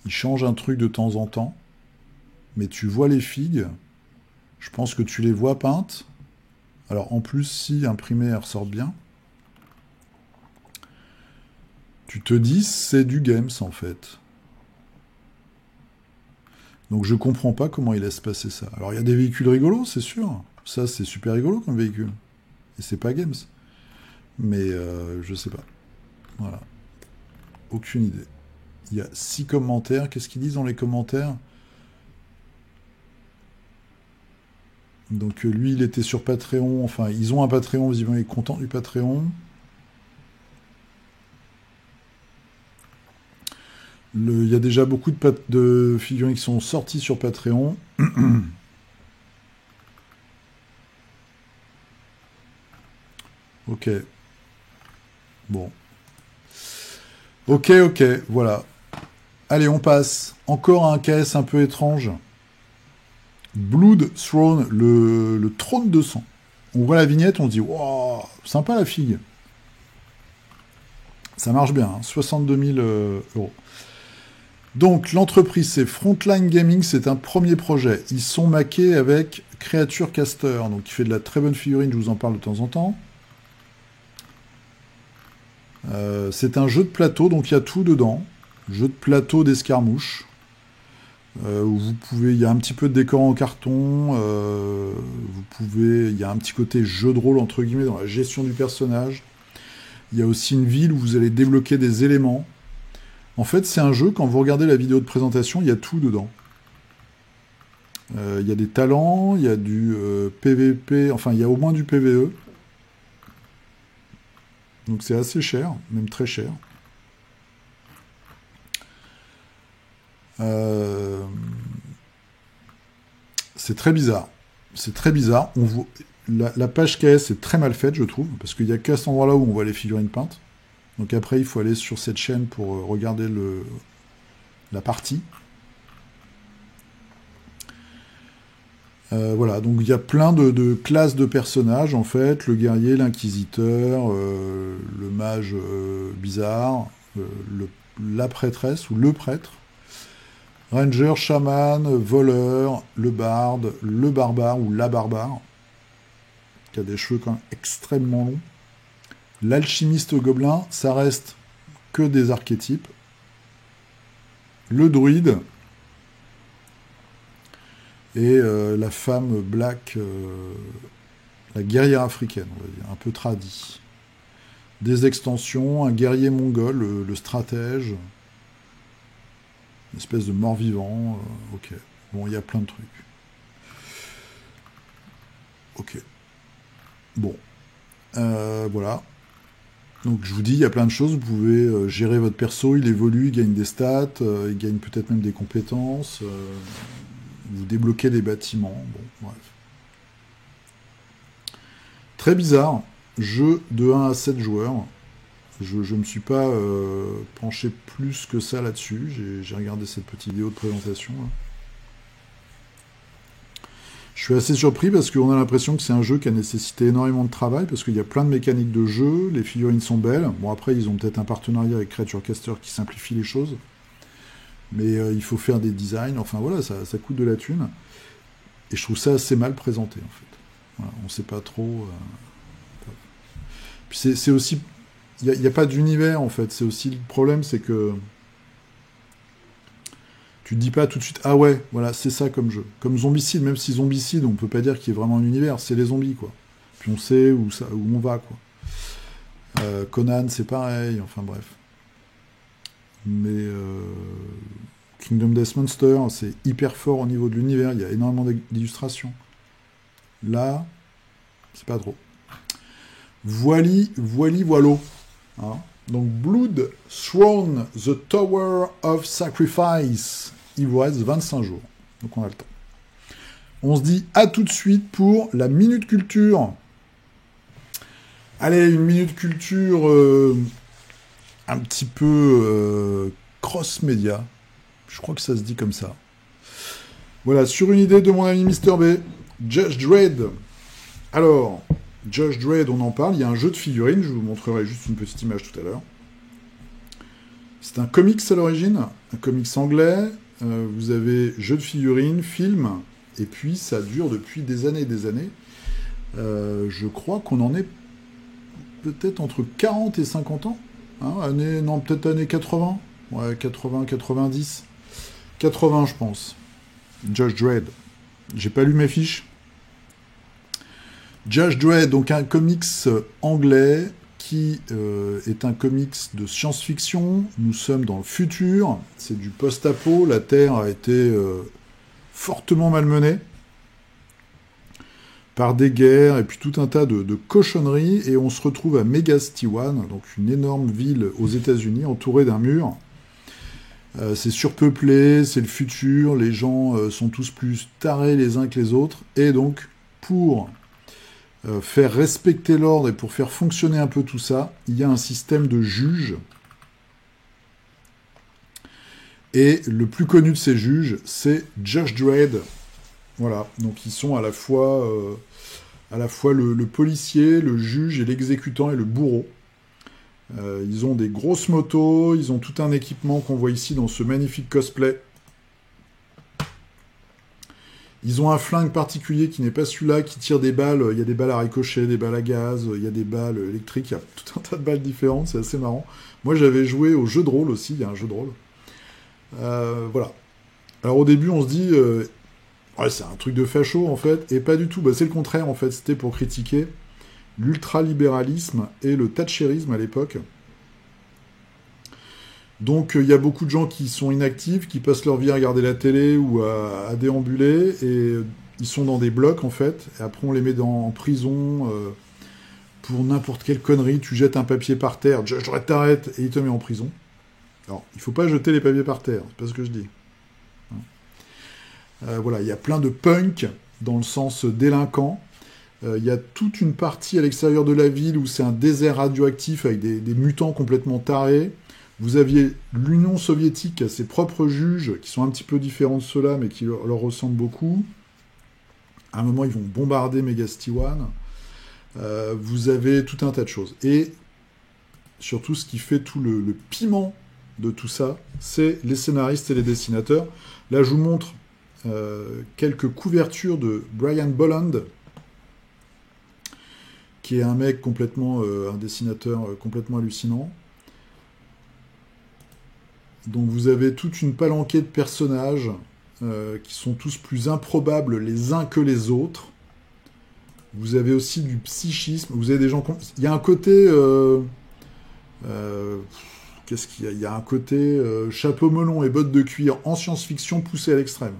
Ils changent un truc de temps en temps, mais tu vois les figues, je pense que tu les vois peintes. Alors, en plus, si imprimées, elles ressortent bien. Tu te dis, c'est du Games, en fait. Donc, je comprends pas comment ils laissent passer ça. Alors, il y a des véhicules rigolos, c'est sûr. Ça, c'est super rigolo comme véhicule. Et c'est pas Games. Mais, je sais pas. Voilà. Aucune idée. Il y a 6 commentaires. Qu'est-ce qu'ils disent dans les commentaires? Donc lui, il était sur Patreon. Enfin, ils ont un Patreon, visiblement, il est content du Patreon. Il y a déjà beaucoup de figurines qui sont sorties sur Patreon. Ok. Bon. Ok, voilà. Allez, on passe. Encore un KS un peu étrange. Blood Throne, le trône de sang. On voit la vignette, on se dit, wow, sympa la figue. Ça marche bien, hein, 62 000 euros. Donc, l'entreprise, c'est Frontline Gaming, c'est un premier projet. Ils sont maqués avec Creature Caster, donc il fait de la très bonne figurine, je vous en parle de temps en temps. C'est un jeu de plateau, donc il y a tout dedans. Jeu de plateau d'escarmouche. Où vous pouvez, il y a un petit peu de décor en carton, il y a un petit côté jeu de rôle entre guillemets dans la gestion du personnage. Il y a aussi une ville où vous allez débloquer des éléments. En fait, c'est un jeu, quand vous regardez la vidéo de présentation, il y a tout dedans. Il y a des talents, il y a du PVP, enfin il y a au moins du PVE. Donc c'est assez cher, même très cher. C'est très bizarre. C'est très bizarre. On voit... la page KS est très mal faite, je trouve, parce qu'il n'y a qu'à cet endroit-là où on voit les figurines peintes. Donc après, il faut aller sur cette chaîne pour regarder la partie. Voilà, donc il y a plein de classes de personnages, en fait. Le guerrier, l'inquisiteur, le mage bizarre, la prêtresse ou le prêtre. Ranger, chaman, voleur, le barde, le barbare ou la barbare, qui a des cheveux quand même extrêmement longs. L'alchimiste gobelin, ça reste que des archétypes. Le druide et la femme black, la guerrière africaine, on va dire, un peu tradie. Des extensions, un guerrier mongol, le stratège. Une espèce de mort-vivant, ok. Bon, il y a plein de trucs. Ok. Bon. Voilà. Donc, je vous dis, il y a plein de choses. Vous pouvez gérer votre perso, il évolue, il gagne des stats, il gagne peut-être même des compétences. Vous débloquez des bâtiments. Bon, bref. Très bizarre. Jeu de 1 à 7 joueurs. Je ne me suis pas penché plus que ça là-dessus. J'ai regardé cette petite vidéo de présentation. Là. Je suis assez surpris parce qu'on a l'impression que c'est un jeu qui a nécessité énormément de travail, parce qu'il y a plein de mécaniques de jeu, les figurines sont belles. Bon, après, ils ont peut-être un partenariat avec Creature Caster qui simplifie les choses. Mais il faut faire des designs. Enfin, voilà, ça coûte de la thune. Et je trouve ça assez mal présenté, en fait. Voilà, on ne sait pas trop... Puis c'est aussi... Il n'y a pas d'univers, en fait. C'est aussi le problème, c'est que tu te dis pas tout de suite, ah ouais, voilà, c'est ça comme jeu. Comme Zombicide, même si Zombicide, on peut pas dire qu'il y ait vraiment un univers, c'est les zombies, quoi. Puis on sait où on va, quoi. Conan, c'est pareil, enfin bref. Mais Kingdom Death Monster, c'est hyper fort au niveau de l'univers, il y a énormément d'illustrations. Là, c'est pas trop. Voillo. Hein. Donc, Blood Throne, The Tower of Sacrifice. Il vous reste 25 jours. Donc, on a le temps. On se dit à tout de suite pour la Minute Culture. Allez, une Minute Culture un petit peu cross-média. Je crois que ça se dit comme ça. Voilà, sur une idée de mon ami Mr. B, Judge Dredd. Alors, Judge Dredd, on en parle. Il y a un jeu de figurines. Je vous montrerai juste une petite image tout à l'heure. C'est un comics à l'origine, un comics anglais. Vous avez jeu de figurines, film, et puis ça dure depuis des années et des années. Je crois qu'on en est peut-être entre 40 et 50 ans. Hein, peut-être années 80. Ouais, 80, 90. 80, je pense. Judge Dredd. J'ai pas lu mes fiches. Judge Dredd, donc un comics anglais qui est un comics de science-fiction. Nous sommes dans le futur. C'est du post-apo. La Terre a été fortement malmenée par des guerres et puis tout un tas de cochonneries. Et on se retrouve à Megastiwan, donc une énorme ville aux États-Unis, entourée d'un mur. C'est surpeuplé, c'est le futur, les gens sont tous plus tarés les uns que les autres, et donc pour faire respecter l'ordre et pour faire fonctionner un peu tout ça, il y a un système de juges, et le plus connu de ces juges, c'est Judge Dredd. Voilà, donc ils sont à la fois le policier, le juge et l'exécutant et le bourreau. Ils ont des grosses motos, ils ont tout un équipement qu'on voit ici dans ce magnifique cosplay. Ils ont un flingue particulier qui n'est pas celui-là, qui tire des balles. Il y a des balles à ricochet, des balles à gaz, il y a des balles électriques, il y a tout un tas de balles différentes, c'est assez marrant. Moi j'avais joué au jeu de rôle aussi, il y a un jeu de rôle. Voilà. Alors au début on se dit, ouais, c'est un truc de facho en fait, et pas du tout, c'est le contraire en fait, c'était pour critiquer l'ultralibéralisme et le thatchérisme à l'époque. Donc il y a beaucoup de gens qui sont inactifs, qui passent leur vie à regarder la télé ou à déambuler, et ils sont dans des blocs en fait, et après on les met en prison pour n'importe quelle connerie. Tu jettes un papier par terre, je t'arrête, et il te met en prison. Alors, il ne faut pas jeter les papiers par terre, c'est pas ce que je dis. Voilà, il y a plein de punk dans le sens délinquant. Il y a toute une partie à l'extérieur de la ville où c'est un désert radioactif avec des mutants complètement tarés. Vous aviez l'Union soviétique qui a ses propres juges, qui sont un petit peu différents de ceux-là, mais qui leur ressemblent beaucoup. À un moment, ils vont bombarder Megastiwan. Vous avez tout un tas de choses. Et surtout, ce qui fait tout le piment de tout ça, c'est les scénaristes et les dessinateurs. Là, je vous montre quelques couvertures de Brian Bolland, qui est un mec complètement, un dessinateur complètement hallucinant. Donc vous avez toute une palanquée de personnages qui sont tous plus improbables les uns que les autres. Vous avez aussi du psychisme. Vous avez des gens... Il y a un côté... qu'est-ce qu'il y a ? Il y a un côté chapeau melon et bottes de cuir en science-fiction poussé à l'extrême.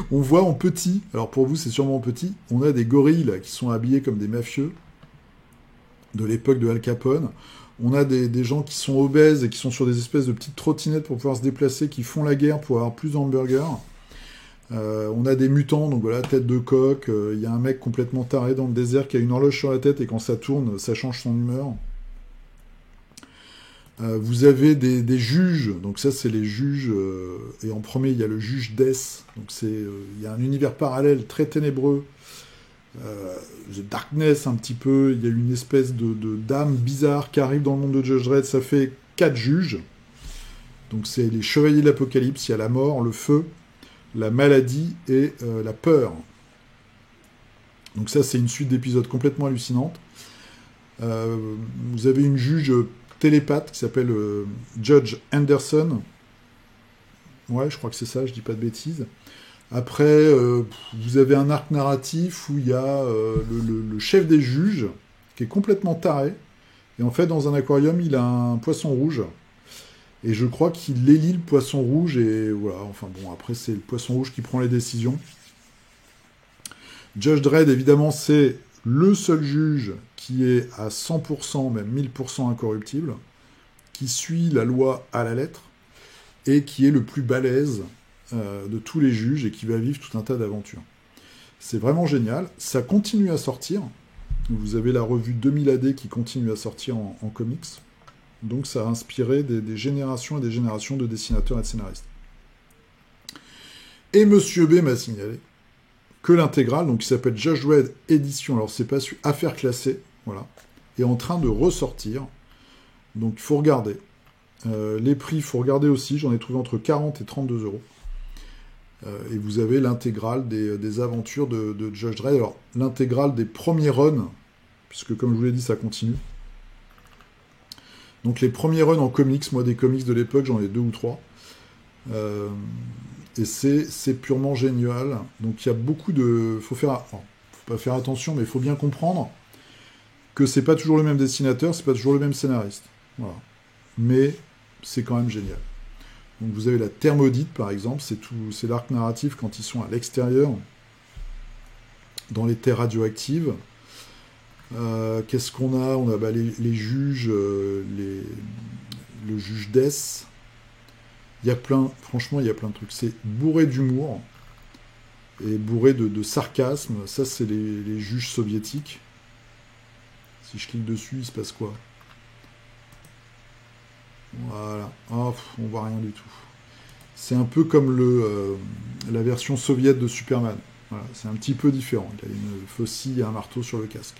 On voit en petit, alors pour vous c'est sûrement petit, on a des gorilles là, qui sont habillés comme des mafieux de l'époque de Al Capone. On a des gens qui sont obèses et qui sont sur des espèces de petites trottinettes pour pouvoir se déplacer, qui font la guerre pour avoir plus d'hamburgers. On a des mutants, donc voilà, tête de coq. Il y a un mec complètement taré dans le désert qui a une horloge sur la tête et quand ça tourne, ça change son humeur. Vous avez des juges, donc ça c'est les juges, et en premier il y a le juge Death, donc il y a un univers parallèle très ténébreux, The Darkness un petit peu, il y a une espèce de dame bizarre qui arrive dans le monde de Judge Dredd, ça fait 4 juges, donc c'est les chevaliers de l'apocalypse, il y a la mort, le feu, la maladie et la peur. Donc ça c'est une suite d'épisodes complètement hallucinante. Vous avez une juge télépathe qui s'appelle Judge Anderson. Ouais, je crois que c'est ça, je dis pas de bêtises. Après, vous avez un arc narratif où il y a le chef des juges, qui est complètement taré, Et en fait, dans un aquarium, il a un poisson rouge. Et je crois qu'il élit le poisson rouge. Et voilà, enfin bon, après, c'est le poisson rouge qui prend les décisions. Judge Dredd, évidemment, c'est le seul juge qui est à 100%, même 1000% incorruptible, qui suit la loi à la lettre, et qui est le plus balèze de tous les juges, et qui va vivre tout un tas d'aventures. C'est vraiment génial. Ça continue à sortir. Vous avez la revue 2000 AD qui continue à sortir en comics. Donc ça a inspiré des générations et des générations de dessinateurs et de scénaristes. Et Monsieur B m'a signalé que l'intégrale, donc qui s'appelle Judge Dredd édition, alors c'est pas su, affaire classée, voilà, est en train de ressortir. Donc il faut regarder. Les prix, il faut regarder aussi. J'en ai trouvé entre 40 et 32 euros. Et vous avez l'intégrale des aventures de Judge Dredd. Alors, l'intégrale des premiers runs, puisque comme je vous l'ai dit, ça continue. Donc les premiers runs en comics, moi des comics de l'époque, j'en ai 2 ou 3. Et c'est purement génial. Donc il y a beaucoup de... faut pas faire attention, mais il faut bien comprendre que c'est pas toujours le même dessinateur, c'est pas toujours le même scénariste. Voilà. Mais c'est quand même génial. Donc vous avez la Terre maudite, par exemple, c'est l'arc narratif quand ils sont à l'extérieur, dans les terres radioactives. Qu'est-ce qu'on a? On a les juges, le juge Death. Il y a franchement, il y a plein de trucs. C'est bourré d'humour et bourré de sarcasme. Ça, c'est les juges soviétiques. Si je clique dessus, il se passe quoi? Voilà. Oh, on voit rien du tout. C'est un peu comme la version soviète de Superman. Voilà. C'est un petit peu différent. Il a une faucille et un marteau sur le casque.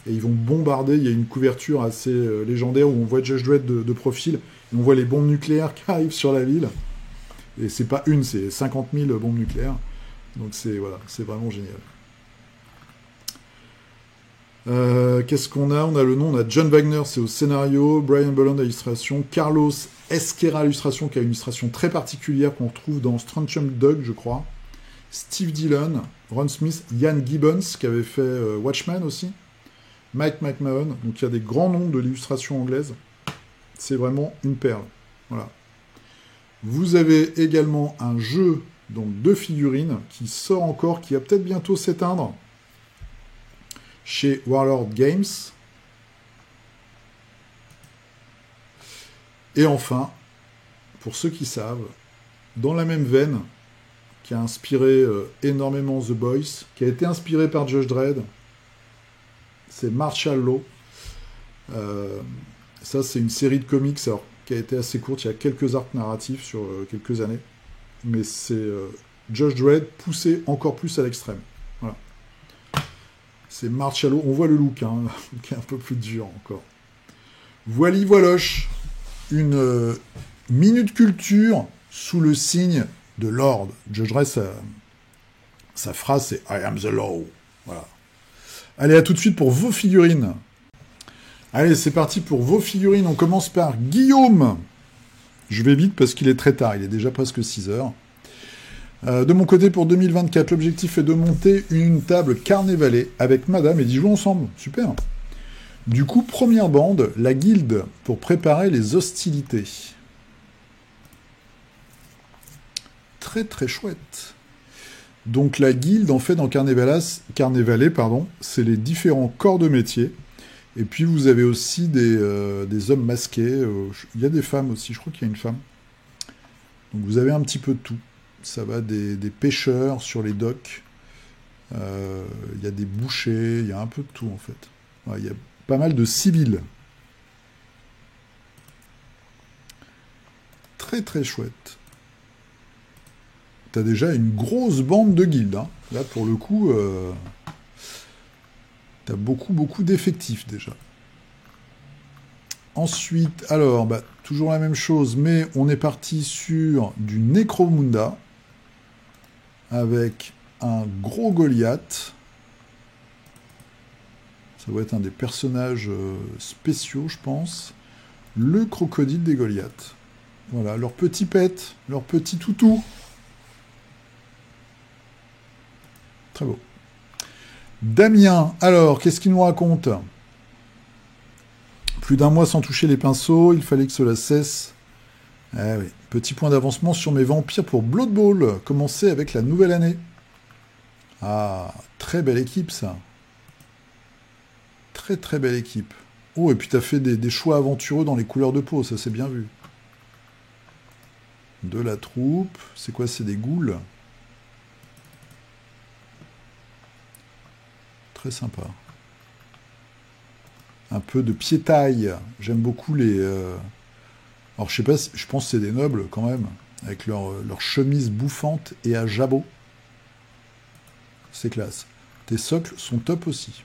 Et ils vont bombarder. Il y a une couverture assez légendaire où on voit Judge Dredd de profil. Et on voit les bombes nucléaires qui arrivent sur la ville. Et c'est pas une, c'est 50 000 bombes nucléaires. Donc c'est vraiment génial. Qu'est-ce qu'on a? On a le nom, on a John Wagner, c'est au scénario, Brian Bolland à l'illustration, Carlos Esquerra à l'illustration, qui a une illustration très particulière qu'on retrouve dans Strontium Dog, je crois, Steve Dillon, Ron Smith, Ian Gibbons, qui avait fait Watchmen aussi, Mike McMahon, donc il y a des grands noms de l'illustration anglaise, c'est vraiment une perle, voilà. Vous avez également un jeu, donc de figurines, qui sort encore, qui va peut-être bientôt s'éteindre, chez Warlord Games. Et enfin, pour ceux qui savent, dans la même veine, qui a inspiré énormément The Boys, qui a été inspiré par Judge Dredd, c'est Martial Law. Ça, c'est une série de comics alors, qui a été assez courte, il y a quelques arcs narratifs sur quelques années, mais c'est Judge Dredd poussé encore plus à l'extrême. Voilà. C'est Marcello, on voit le look, hein, qui est un peu plus dur encore. Voili voiloche, une minute culture sous le signe de Lord. Judge Dredd, sa phrase c'est I am the law. Voilà. Allez, à tout de suite pour vos figurines. Allez, c'est parti pour vos figurines. On commence par Guillaume. Je vais vite parce qu'il est très tard, il est déjà presque 6 heures. De mon côté, pour 2024, l'objectif est de monter une table carnévalée avec madame et d'y jouer ensemble. Super. Du coup, première bande, la guilde, pour préparer les hostilités. Très très chouette. Donc la guilde, en fait, dans Carnévalet, c'est les différents corps de métier. Et puis vous avez aussi des hommes masqués. Il y a des femmes aussi, je crois qu'il y a une femme. Donc vous avez un petit peu de tout. Ça va des pêcheurs sur les docks. Il y a des bouchers, il y a un peu de tout en fait. Ouais, il y a pas mal de civils. Très très chouette. T'as déjà une grosse bande de guildes. Hein. Là pour le coup, t'as beaucoup d'effectifs déjà. Ensuite, alors, toujours la même chose, mais on est parti sur du Necromunda avec un gros Goliath. Ça doit être un des personnages spéciaux, je pense. Le crocodile des Goliaths. Voilà, leur petit pet, leur petit toutou. Très beau. Damien, alors, qu'est-ce qu'il nous raconte ? Plus d'un mois sans toucher les pinceaux, il fallait que cela cesse. Ah oui. Petit point d'avancement sur mes vampires pour Blood Bowl, commencer avec la nouvelle année. Ah, très belle équipe ça. Très très belle équipe. Oh, et puis t'as fait des choix aventureux dans les couleurs de peau, ça c'est bien vu. De la troupe, c'est quoi, c'est des ghouls? Très sympa. Un peu de piétaille. J'aime beaucoup les... Alors je sais pas, je pense que c'est des nobles quand même, avec leur chemise bouffante et à jabot. C'est classe. Tes socles sont top aussi.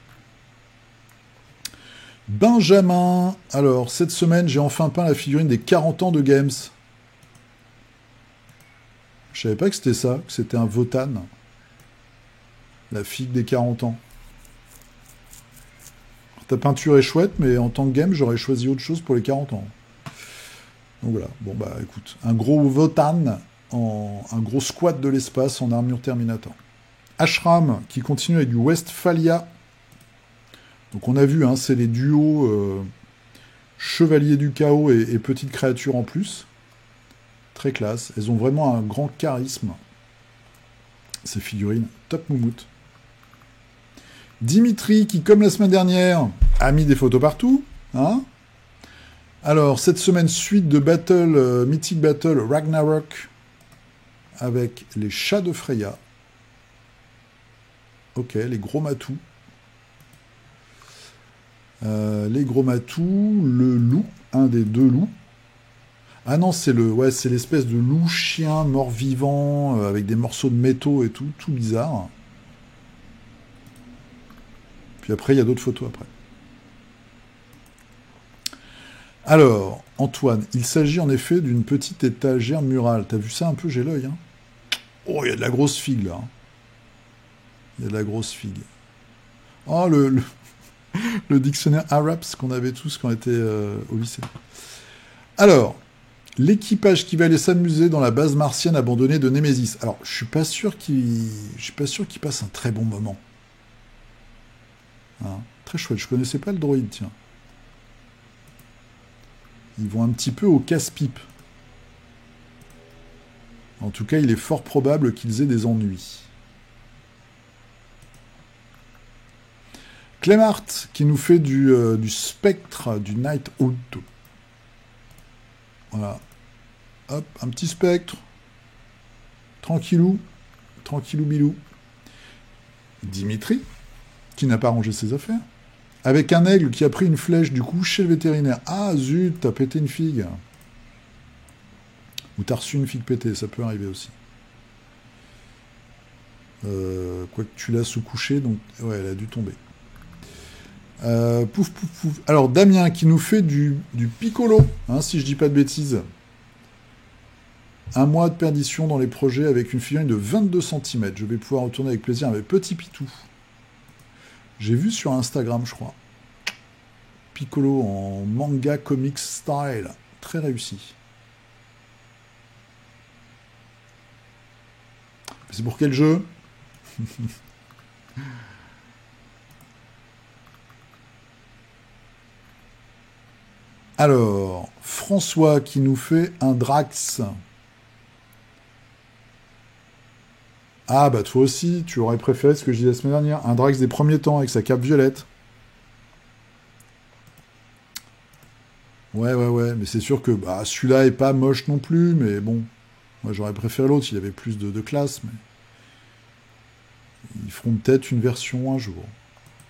Benjamin. Alors, cette semaine, j'ai enfin peint la figurine des 40 ans de Games. Je savais pas que c'était ça, que c'était un Votan. La figue des 40 ans. Ta peinture est chouette, mais en tant que game, j'aurais choisi autre chose pour les 40 ans. Donc voilà, bon bah écoute, un gros Votan, un gros squat de l'espace en armure Terminator. Ashram, qui continue avec du Westphalia. Donc on a vu, hein, c'est les duos Chevalier du Chaos et Petite Créature en plus. Très classe, elles ont vraiment un grand charisme. Ces figurines, top moumoute. Dimitri, qui, comme la semaine dernière, a mis des photos partout. Hein. Alors, cette semaine, suite de Battle, Mythic Battle Ragnarok, avec les chats de Freya. Ok, les gros matous. Les gros matous, le loup, un des deux loups. Ah non, c'est l'espèce de loup chien mort-vivant, avec des morceaux de métaux et tout bizarre. Puis après, il y a d'autres photos après. Alors, Antoine, il s'agit en effet d'une petite étagère murale. T'as vu ça un peu, j'ai l'œil. Hein. Oh, il y a de la grosse figue, là. Il y a de la grosse figue. Oh, le dictionnaire Arabs qu'on avait tous quand on était au lycée. Alors, l'équipage qui va aller s'amuser dans la base martienne abandonnée de Nemesis. Alors, je suis pas sûr qu'il passe un très bon moment. Hein, très chouette, je connaissais pas le droïde, tiens. Ils vont un petit peu au casse-pipe. En tout cas, il est fort probable qu'ils aient des ennuis. Clémart, qui nous fait du spectre, du Night Out. Voilà. Hop, un petit spectre. Tranquillou. Tranquillou bilou. Dimitri, qui n'a pas rangé ses affaires. Avec un aigle qui a pris une flèche du coup chez le vétérinaire. Ah zut, t'as pété une figue. Ou t'as reçu une figue pétée, ça peut arriver aussi. Quoique tu l'as sous-couché, donc ouais, elle a dû tomber. Pouf, pouf, pouf. Alors Damien qui nous fait du piccolo, hein, si je dis pas de bêtises. Un mois de perdition dans les projets avec une figurine de 22 cm. Je vais pouvoir retourner avec plaisir avec Petit Pitou. J'ai vu sur Instagram, je crois. Piccolo en manga comics style. Très réussi. C'est pour quel jeu? Alors, François qui nous fait un Drax. Ah bah toi aussi, tu aurais préféré ce que je disais la semaine dernière. Un Drax des premiers temps avec sa cape violette. Ouais, mais c'est sûr que bah, celui-là est pas moche non plus, mais bon, moi j'aurais préféré l'autre, il avait plus de classe, mais ils feront peut-être une version un jour.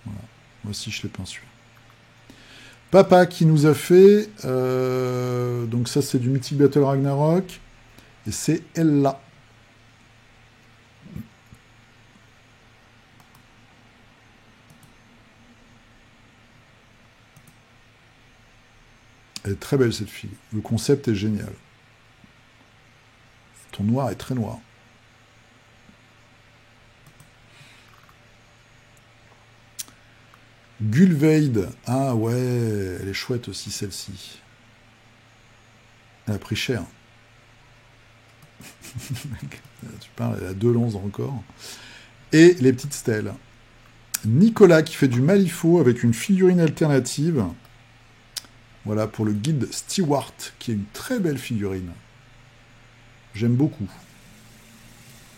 Voilà. Moi aussi je l'ai peint celui-là. Papa qui nous a fait, donc ça c'est du Mythic Battle Ragnarok, et c'est Ella. Elle est très belle cette fille. Le concept est génial. Ton noir est très noir. Gulveid. Ah ouais, elle est chouette aussi celle-ci. Elle a pris cher. Tu parles, elle a 2 lances encore. Et les petites stèles. Nicolas qui fait du Malifaux avec une figurine alternative. Voilà, pour le guide Stewart, qui est une très belle figurine. J'aime beaucoup.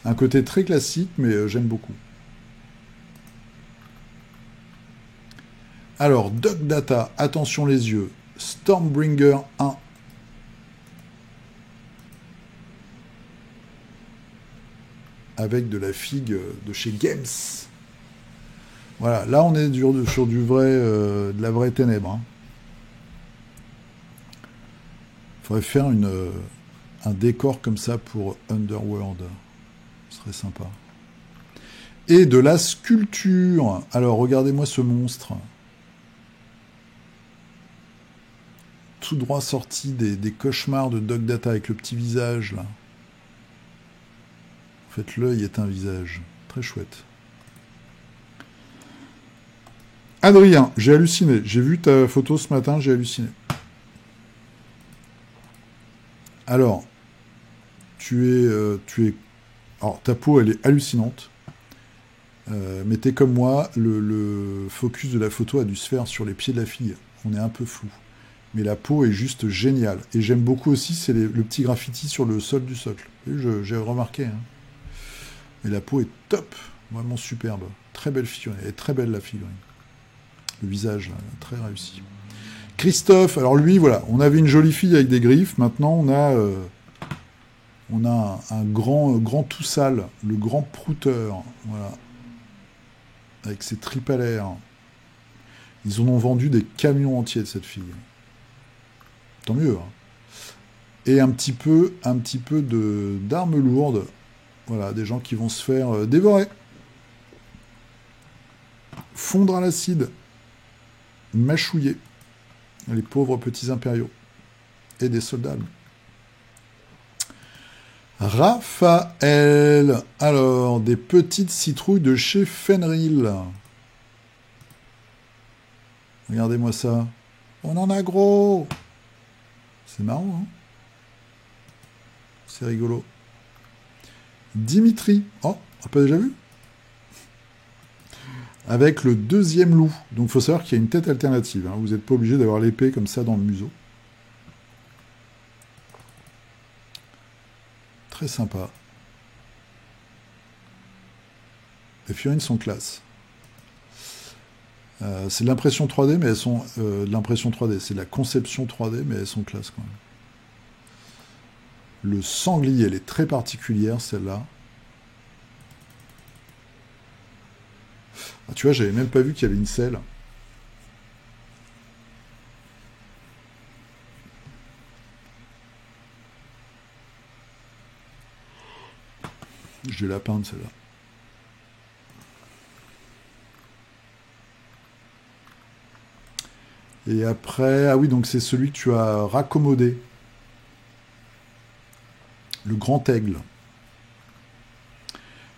Un côté très classique, mais j'aime beaucoup. Alors, Duck Data, attention les yeux. Stormbringer 1. Avec de la figue de chez Games. Voilà, là on est sur du vrai, de la vraie ténèbre. Hein. Faudrait faire un décor comme ça pour Underworld. Ce serait sympa. Et de la sculpture. Alors, regardez-moi ce monstre. Tout droit sorti des cauchemars de Duck Data avec le petit visage, là. En fait, l'œil est un visage. Très chouette. Adrien, j'ai halluciné. J'ai vu ta photo ce matin, j'ai halluciné. Alors, alors, ta peau, elle est hallucinante. Mais t'es comme moi, le focus de la photo a dû se faire sur les pieds de la fille. On est un peu flou. Mais la peau est juste géniale. Et j'aime beaucoup aussi, c'est le petit graffiti sur le sol du socle. J'ai remarqué. Hein. Mais la peau est top. Vraiment superbe. Très belle figurine. Elle est très belle, la figurine. Le visage, là, très réussi. Christophe, alors lui, voilà, on avait une jolie fille avec des griffes, maintenant on a un grand tout sale, le grand prouteur, voilà, avec ses tripes à l'air. Ils en ont vendu des camions entiers de cette fille. Tant mieux. Hein. Et un petit peu d'armes lourdes, voilà, des gens qui vont se faire dévorer, fondre à l'acide, mâchouiller. Les pauvres petits impériaux. Et des soldats. Raphaël. Alors, des petites citrouilles de chez Fenrir. Regardez-moi ça. On en a gros. C'est marrant, hein? C'est rigolo. Dimitri. Oh, on n'a pas déjà vu? Avec le deuxième loup. Donc il faut savoir qu'il y a une tête alternative. Hein. Vous n'êtes pas obligé d'avoir l'épée comme ça dans le museau. Très sympa. Les figurines sont classe. C'est de l'impression 3D, mais elles sont... de l'impression 3D, c'est de la conception 3D, mais elles sont classe quand même. Le sanglier, elle est très particulière, celle-là. Ah, tu vois, j'avais même pas vu qu'il y avait une selle. Je vais la peindre, celle-là. Et après... Ah oui, donc c'est celui que tu as raccommodé. Le grand aigle.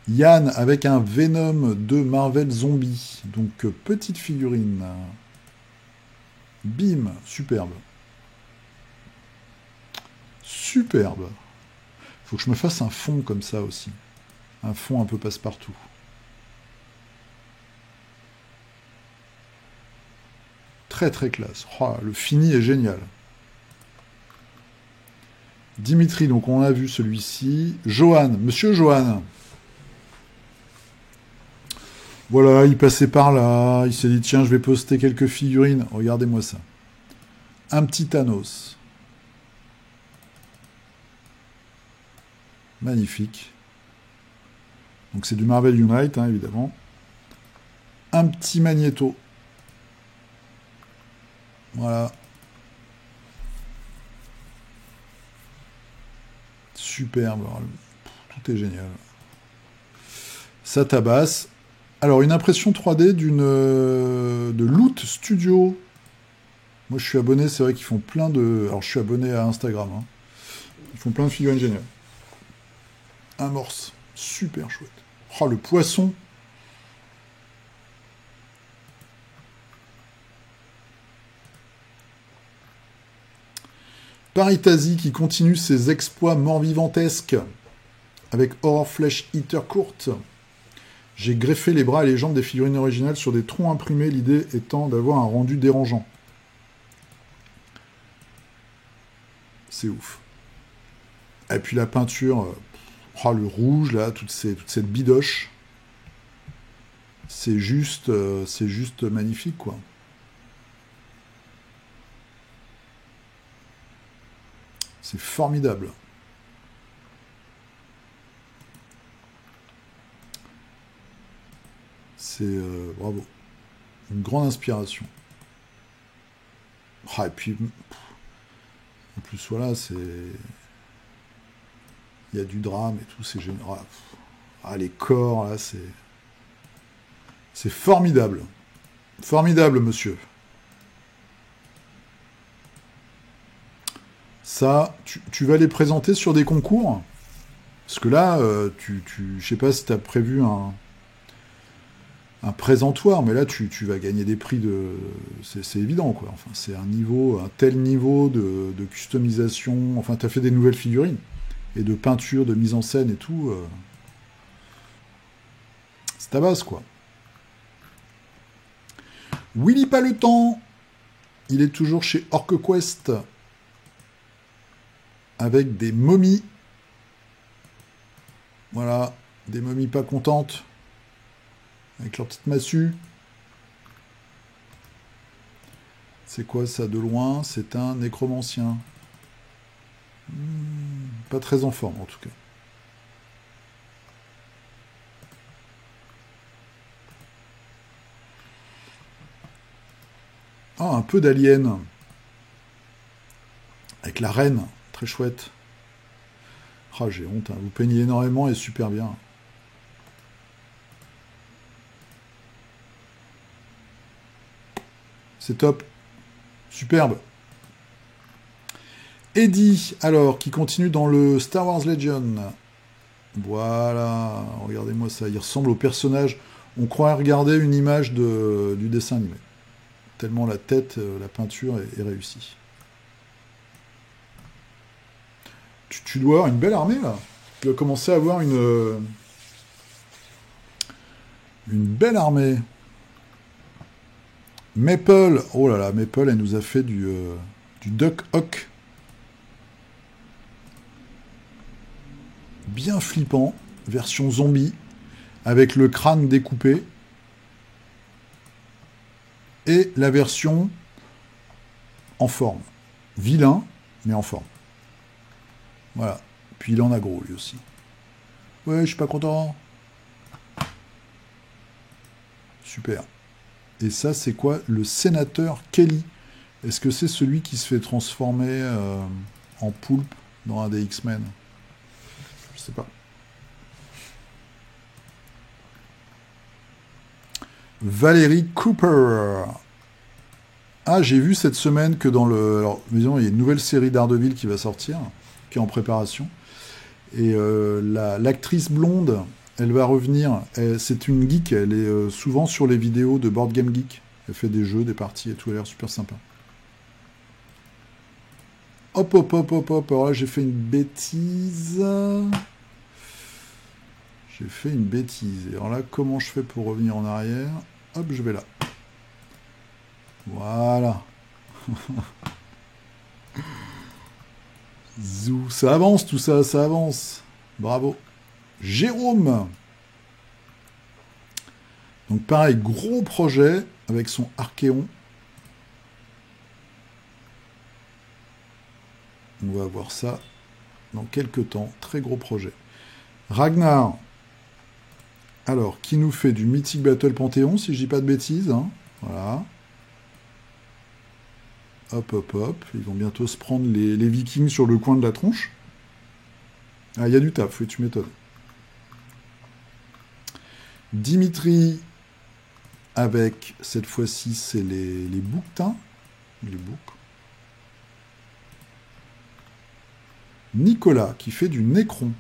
Yann avec un Venom de Marvel Zombie. Donc, petite figurine. Bim, superbe. Superbe. Faut que je me fasse un fond comme ça aussi. Un fond un peu passe-partout. Très très classe. Oh, le fini est génial. Dimitri, donc on a vu celui-ci. Johan, monsieur Johan. Voilà, il passait par là, il s'est dit, tiens, je vais poster quelques figurines. Regardez-moi ça. Un petit Thanos. Magnifique. Donc c'est du Marvel Unite, hein, évidemment. Un petit Magneto. Voilà. Superbe. Tout est génial. Ça tabasse. Alors, une impression 3D de Loot Studio. Moi, je suis abonné, c'est vrai qu'ils font plein de... Alors, je suis abonné à Instagram. Hein. Ils font plein de figurines géniales. Amorce. Super chouette. Oh, le poisson. Paritasi qui continue ses exploits mort-vivantesques avec Horror Flesh Eater courte. J'ai greffé les bras et les jambes des figurines originales sur des troncs imprimés, l'idée étant d'avoir un rendu dérangeant. C'est ouf. Et puis la peinture, le rouge, là, toute cette bidoche, c'est juste magnifique, quoi. C'est formidable. C'est bravo. Une grande inspiration. Et puis, en plus, voilà, c'est... Il y a du drame et tout, c'est génial. Les corps, là, c'est... C'est formidable. Formidable, monsieur. Ça, tu vas les présenter sur des concours? Parce que là, je sais pas si tu as prévu un présentoir, mais là, tu vas gagner des prix de... C'est évident, quoi. Enfin, c'est un tel niveau de customisation. Enfin, tu as fait des nouvelles figurines. Et de peinture, de mise en scène et tout. C'est ta base, quoi. Willy pas le temps. Il est toujours chez OrqueQuest. Avec des momies. Voilà. Des momies pas contentes. Avec leur petite massue. C'est quoi ça de loin? C'est un nécromancien. Pas très en forme en tout cas. Ah, un peu d'Alien. Avec la reine. Très chouette. Ah, j'ai honte. Hein. Vous peignez énormément et super bien. C'est top. Superbe. Eddie, alors, qui continue dans le Star Wars Legion. Voilà, regardez-moi ça. Il ressemble au personnage. On croirait regarder une image du dessin animé. Tellement la tête, la peinture est réussie. Tu dois avoir une belle armée, là. Tu dois commencer à avoir une belle armée. Maple, oh là là, Maple, elle nous a fait du Duck Hawk. Bien flippant, version zombie, avec le crâne découpé. Et la version en forme. Vilain, mais en forme. Voilà. Puis il en a gros, lui aussi. Ouais, je suis pas content. Super. Et ça, c'est quoi? Le sénateur Kelly. Est-ce que c'est celui qui se fait transformer en poulpe dans un des X-Men? Je sais pas. Valérie Cooper. Ah, j'ai vu cette semaine que dans le... Alors, disons, il y a une nouvelle série d'Ardeville qui va sortir, qui est en préparation. Et l'actrice blonde, elle va revenir. C'est une geek, elle est souvent sur les vidéos de Board Game Geek. Elle fait des jeux, des parties et tout, elle a l'air super sympa. Hop, hop, hop, hop, hop. Alors là, j'ai fait une bêtise. J'ai fait une bêtise. Et alors là, comment je fais pour revenir en arrière? Hop, je vais là. Voilà. Zou. Ça avance tout ça, ça avance. Bravo. Jérôme. Donc pareil, gros projet avec son Archéon. On va voir ça dans quelques temps. Très gros projet. Ragnar. Alors, qui nous fait du Mythic Battle Panthéon, si je dis pas de bêtises. Hein. Voilà. Hop, hop, hop. Ils vont bientôt se prendre les Vikings sur le coin de la tronche. Ah, il y a du taf, oui, tu m'étonnes. Dimitri, avec, cette fois-ci, c'est les bouquetins. Les boucs. Nicolas, qui fait du Nécron.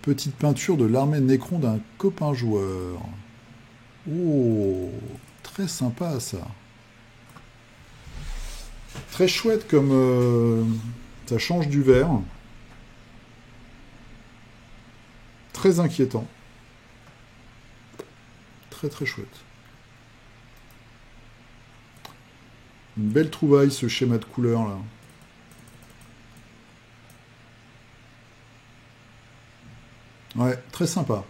Petite peinture de l'armée Nécron d'un copain joueur. Oh, très sympa, ça. Très chouette comme... ça change du vert. Très inquiétant. Très très chouette. Une belle trouvaille ce schéma de couleur là. Ouais, très sympa.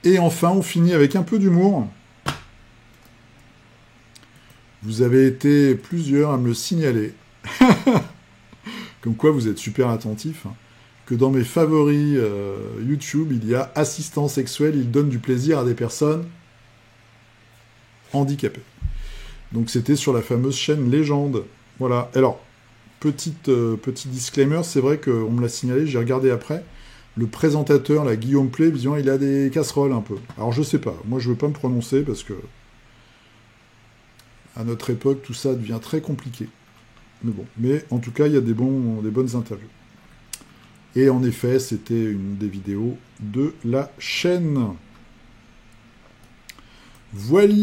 Et enfin, on finit avec un peu d'humour. Vous avez été plusieurs à me le signaler. Comme quoi vous êtes super attentifs. Que dans mes favoris YouTube, il y a assistant sexuel, il donne du plaisir à des personnes handicapées. Donc c'était sur la fameuse chaîne Légende. Voilà. Alors, petit disclaimer, c'est vrai qu'on me l'a signalé, j'ai regardé après. Le présentateur, là, Guillaume Play, visiblement, il a des casseroles un peu. Alors je sais pas, moi je veux pas me prononcer parce que à notre époque, tout ça devient très compliqué. Mais bon, mais en tout cas, il y a des bonnes interviews. Et en effet, c'était une des vidéos de la chaîne. Voilà,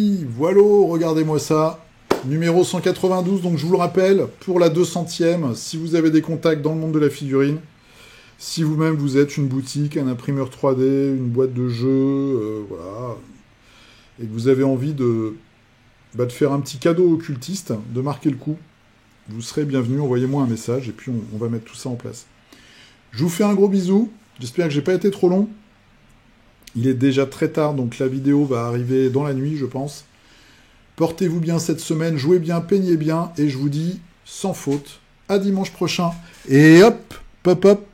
regardez-moi ça. Numéro 192, donc je vous le rappelle, pour la 200e, si vous avez des contacts dans le monde de la figurine, si vous-même vous êtes une boutique, un imprimeur 3D, une boîte de jeux, voilà, et que vous avez envie de faire un petit cadeau occultiste, de marquer le coup, vous serez bienvenu, envoyez-moi un message, et puis on va mettre tout ça en place. Je vous fais un gros bisou, j'espère que j'ai pas été trop long. Il est déjà très tard, donc la vidéo va arriver dans la nuit, je pense. Portez-vous bien cette semaine, jouez bien, peignez bien, et je vous dis, sans faute, à dimanche prochain. Et hop, pop,